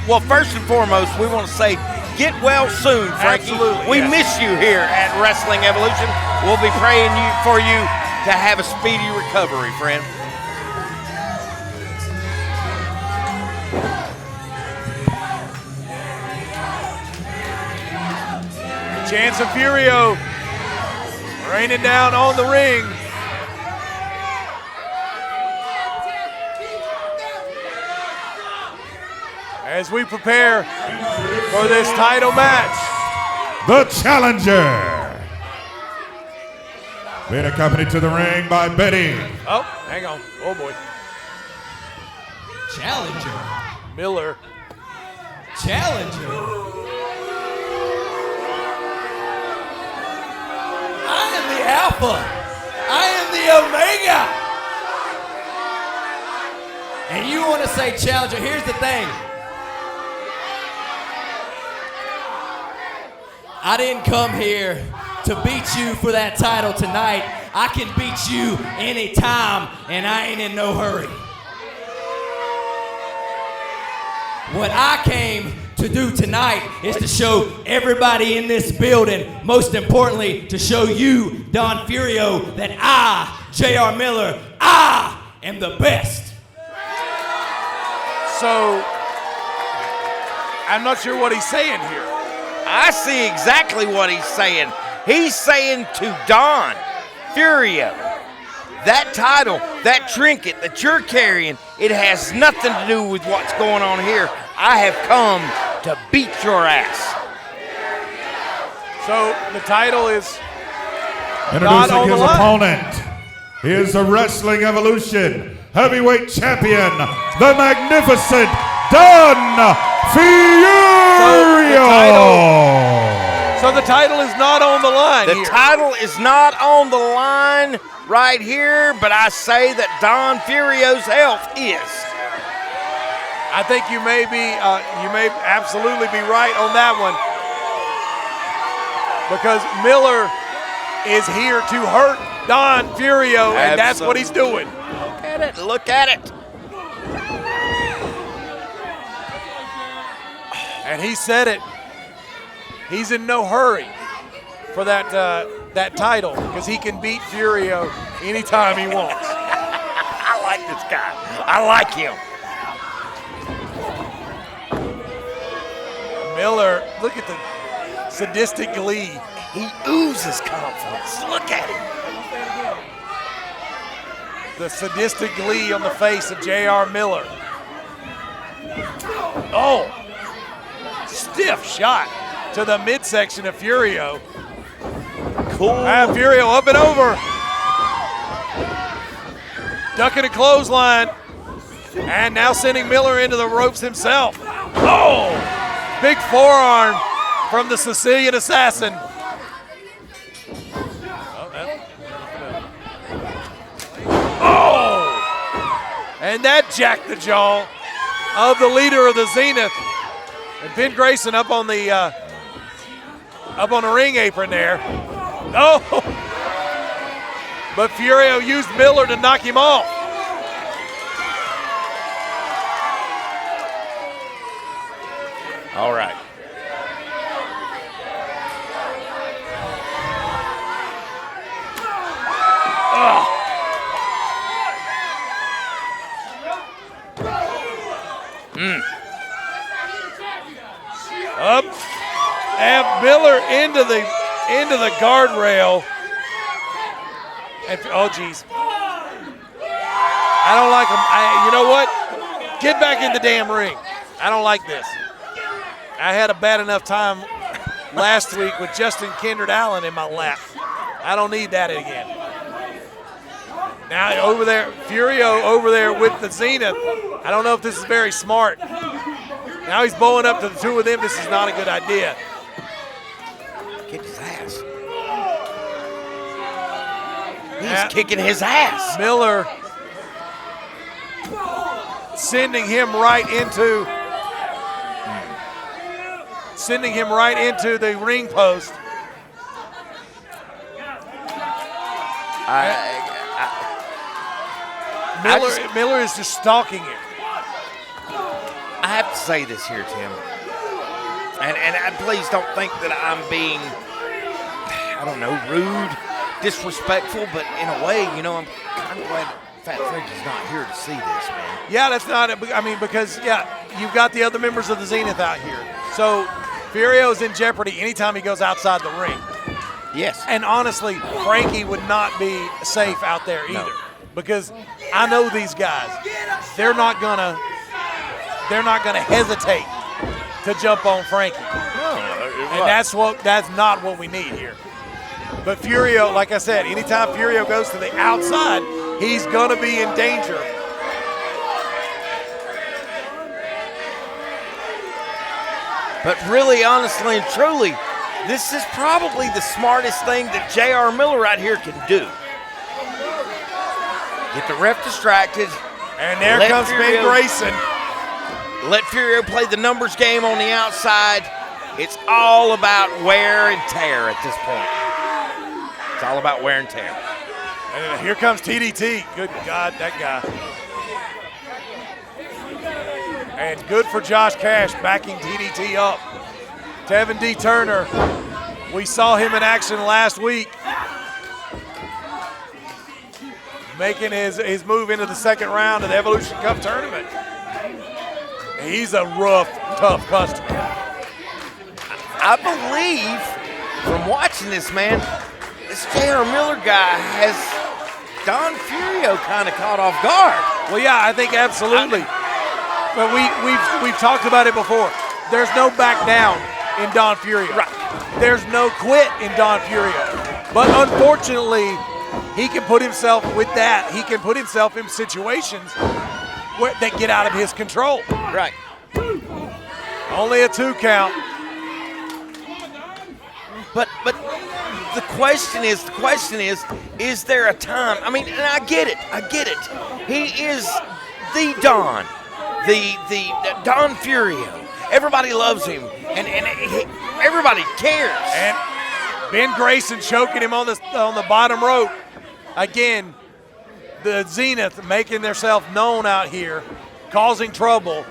Well, first and foremost, we want to say, get well soon, Frankie. Absolutely, we yes. miss you here at Wrestling Evolution. We'll be praying for you to have a speedy recovery, friend. Chance of Furio raining down on the ring. As we prepare for this title match, the challenger, being accompanied to the ring by Betty. Oh, hang on. Oh, boy. Challenger. Miller. Challenger. I am the Alpha. I am the Omega. And you want to say challenger. Here's the thing. I didn't come here to beat you for that title tonight. I can beat you anytime, and I ain't in no hurry. What I came to do tonight is to show everybody in this building, most importantly, to show you, Don Furio, that I, J.R. Miller, I am the best. So, I'm not sure what he's saying here. I see exactly what he's saying. He's saying to Don Furio, that title, that trinket that you're carrying, it has nothing to do with what's going on here. I have come to beat your ass. So the title is Introducing his opponent. He is the Wrestling Evolution Heavyweight Champion, the magnificent Don Furio. So the title is not on the line The here. title is not on the line right here, but I say that Don Furio's health is. I think you may absolutely be right on that one, because Miller is here to hurt Don Furio, and that's what he's doing. Look at it. Look at it. And he said it. He's in no hurry for that title, because he can beat Furio anytime he wants. I like this guy. I like him. Miller, look at the sadistic glee. He oozes confidence. Look at him. The sadistic glee on the face of J.R. Miller. Oh, stiff shot to the midsection of Furio. Cool. Furio up and over. Ducking a clothesline. And now sending Miller into the ropes himself. Oh, big forearm from the Sicilian Assassin. Oh! And that jacked the jaw of the leader of the Zenith. And Ben Grayson up on the ring apron there. Oh! But Furio used Miller to knock him off. All right. Up, and Miller into the guardrail. And, oh, geez. I don't like him. You know what? Get back in the damn ring. I don't like this. I had a bad enough time last week with Justin Kendrick Allen in my lap. I don't need that again. Now over there, Furio over there with the Zenith. I don't know if this is very smart. Now he's bowling up to the two of them. This is not a good idea. Kick his ass. He's kicking his ass. Miller sending him right into the ring post. Miller is just stalking him. I have to say this here, Tim, and please don't think that I'm being, I don't know, rude, disrespectful, but in a way, you know, I'm kind of glad Fat Freddy's not here to see this, man. Yeah, that's not, I mean, because, yeah, you've got the other members of the Zenith out here. So Furio's in jeopardy anytime he goes outside the ring. Yes. And honestly, Frankie would not be safe out there either. No. Because I know these guys. They're not gonna they're not going to hesitate to jump on Frankie. And that's not what we need here. But Furio, like I said, anytime Furio goes to the outside, he's going to be in danger. But really, honestly and truly, this is probably the smartest thing that J.R. Miller right here can do. Get the ref distracted. And there comes Ben Grayson. Let Furio play the numbers game on the outside. It's all about wear and tear at this point. It's all about wear and tear. And here comes TDT. Good God, that guy. And good for Josh Cash backing TDT up. Tevin D. Turner, we saw him in action last week, making his move into the second round of the Evolution Cup tournament. He's a rough, tough customer. I believe, from watching this, man, this J.R. Miller guy has Don Furio kind of caught off guard. Well, yeah, I think absolutely. But we've talked about it before. There's no back down in Don Furio. Right. There's no quit in Don Furio. But unfortunately, he can put himself with that. He can put himself in situations that get out of his control. Right. Only a 2 count. But the question is there a time? I mean, and I get it. He is the Don, the Don Furio. Everybody loves him, and everybody cares. And Ben Grayson choking him on the bottom rope. Again, the Zenith making themselves known out here, causing trouble.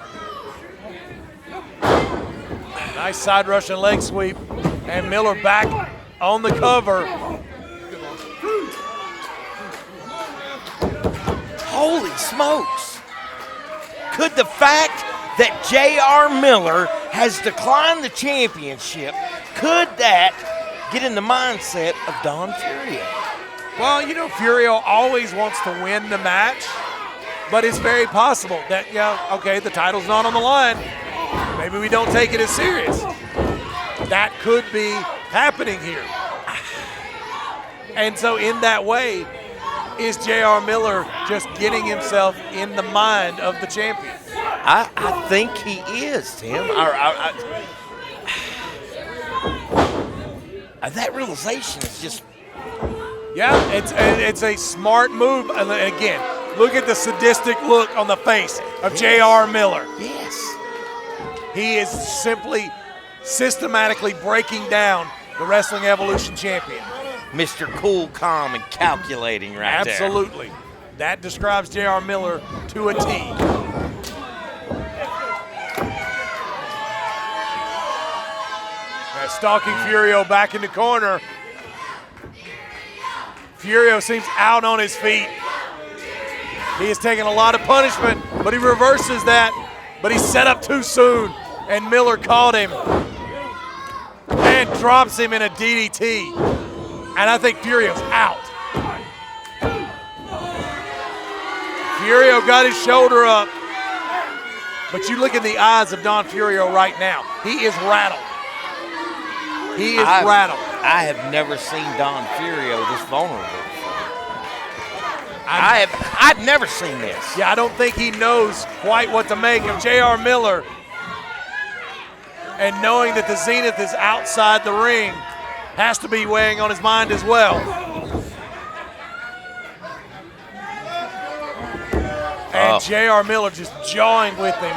Nice side Russian leg sweep. And Miller back on the cover. Holy smokes. Could the fact that J.R. Miller has declined the championship, could that get in the mindset of Don Furio? Well, you know, Furio always wants to win the match, but it's very possible that, okay, the title's not on the line. Maybe we don't take it as serious. That could be happening here. And so in that way, is J.R. Miller just getting himself in the mind of the champion? I think he is, Tim. That realization is just... Yeah, it's a smart move. And again, look at the sadistic look on the face of J.R. Miller. Yes. He is simply systematically breaking down the Wrestling Evolution champion. Mr. Cool, calm, and calculating right there. Absolutely. That describes J.R. Miller to a T. Stalking Furio back in the corner. Furio seems out on his feet. He has taken a lot of punishment, but he reverses that. But he's set up too soon, and Miller caught him and drops him in a DDT. And I think Furio's out. Furio got his shoulder up, but you look in the eyes of Don Furio right now. He is rattled. He is rattled. I have never seen Don Furio this vulnerable. I've never seen this. Yeah, I don't think he knows quite what to make of J.R. Miller. And knowing that the Zenith is outside the ring has to be weighing on his mind as well. And J.R. Miller just jawing with him.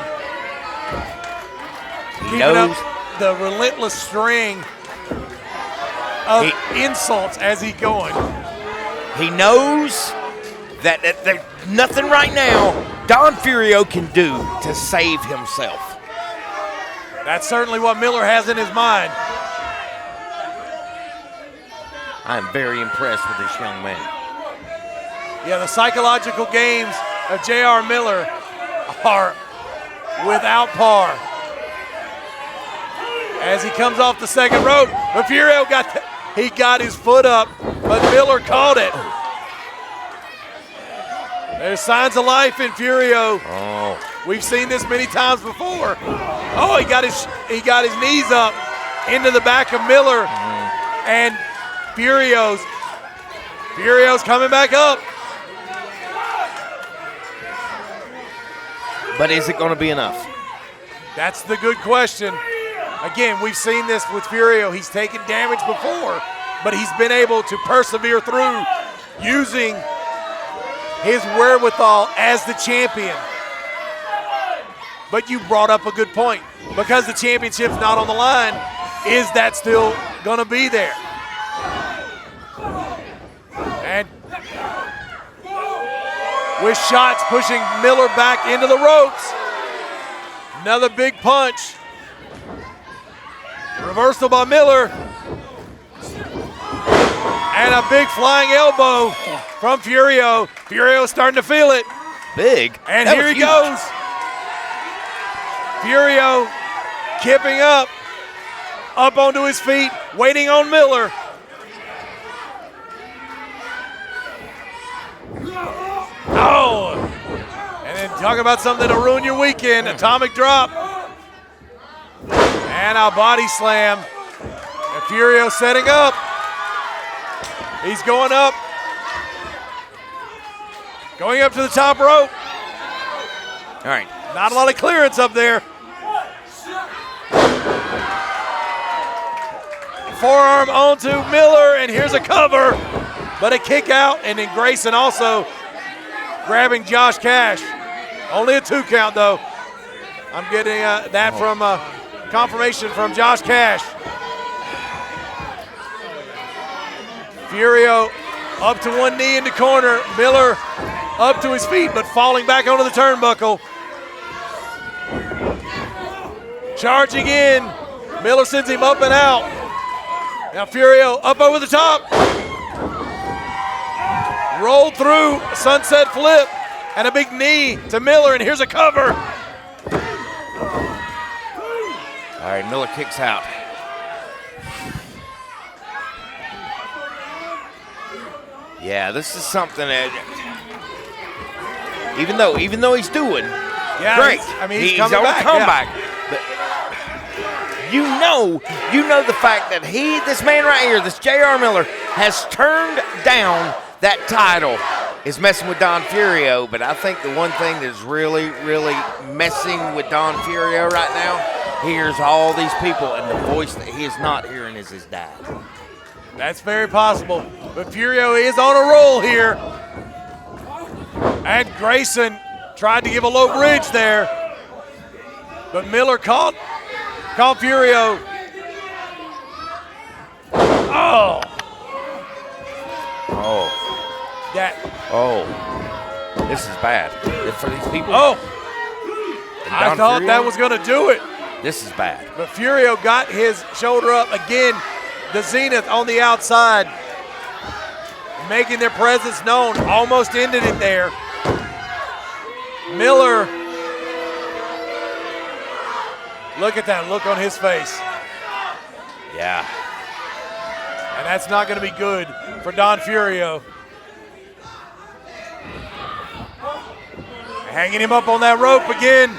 Keeping up the relentless string of insults as he's going. He knows that there's nothing right now Don Furio can do to save himself. That's certainly what Miller has in his mind. I am very impressed with this young man. Yeah, the psychological games of J.R. Miller are without par. As he comes off the second rope, but Furio got his foot up, but Miller caught it. There's signs of life in Furio. Oh. We've seen this many times before. Oh, he got his knees up into the back of Miller, and Furio's coming back up. But is it going to be enough? That's the good question. Again, we've seen this with Furio. He's taken damage before, but he's been able to persevere through using his wherewithal as the champion. But you brought up a good point. Because the championship's not on the line, is that still going to be there? And with shots pushing Miller back into the ropes. Another big punch. Reversal by Miller. And a big flying elbow from Furio. Furio's starting to feel it. Big. And That here was he huge. goes. Furio kipping up onto his feet, waiting on Miller. Oh! And then talk about something to ruin your weekend. Atomic drop. And a body slam. And Furio setting up. He's going up. Going up to the top rope. All right. Not a lot of clearance up there. Forearm onto Miller, and here's a cover, but a kick out, and then Grayson also grabbing Josh Cash. Only a 2 count, though. I'm getting that from confirmation from Josh Cash. Furio up to one knee in the corner. Miller up to his feet, but falling back onto the turnbuckle. Charging in. Miller sends him up and out. Now Furio up over the top. Rolled through, a sunset flip, and a big knee to Miller, and here's a cover. All right, Miller kicks out. Yeah, this is something that, even though he's doing great, he's on coming a back. comeback. But you know the fact that this man right here, this J.R. Miller, has turned down that title, is messing with Don Furio. But I think the one thing that's really, really messing with Don Furio right now, he hears all these people, and the voice that he is not hearing is his dad. That's very possible. But Furio is on a roll here. And Grayson tried to give a low bridge there. But Miller caught Furio. Oh. Oh. This is bad for these people. Oh. And I Don thought Furio, that was going to do it. This is bad. But Furio got his shoulder up again. The Zenith on the outside, making their presence known. Almost ended it there. Miller, look at that look on his face. Yeah. And that's not going to be good for Don Furio. Hanging him up on that rope again.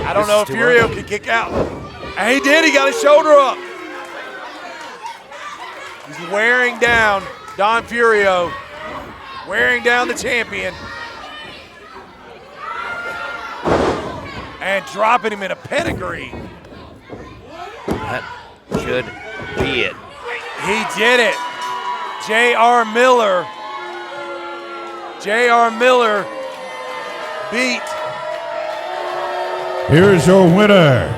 I don't know if Furio can kick out. And he did, he got his shoulder up. He's wearing down Don Furio, wearing down the champion. And dropping him in a pedigree. That should be it. He did it. J.R. Miller. J.R. Miller beat. Here's your winner,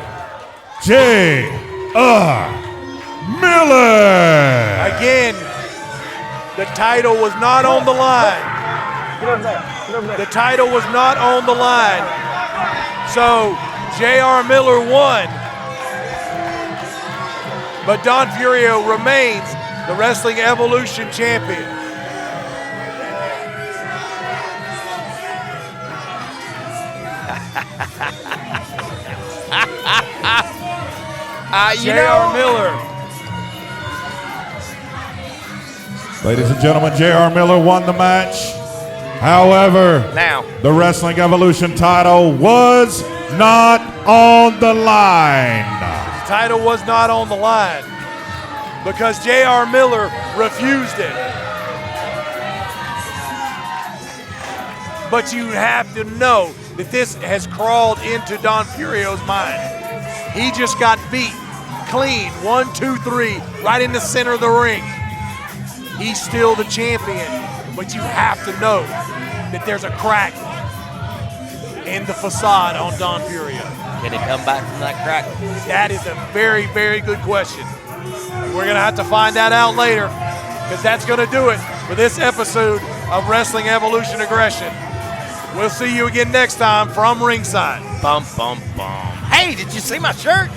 J.R. Miller. Again, the title was not on the line. The title was not on the line. So J.R. Miller won. But Don Furio remains the Wrestling Evolution champion. J.R. Miller. Ladies and gentlemen, J.R. Miller won the match. However, the Wrestling Evolution title was not on the line. The title was not on the line because J.R. Miller refused it. But you have to know that this has crawled into Don Furio's mind. He just got beat clean, 1, 2, 3, right in the center of the ring. He's still the champion, but you have to know that there's a crack in the facade on Don Furio. Can he come back from that crack? That is a very, very good question. We're gonna have to find that out later, because that's gonna do it for this episode of Wrestling Evolution Aggression. We'll see you again next time from ringside. Bum, bum, bum. Hey, did you see my shirt?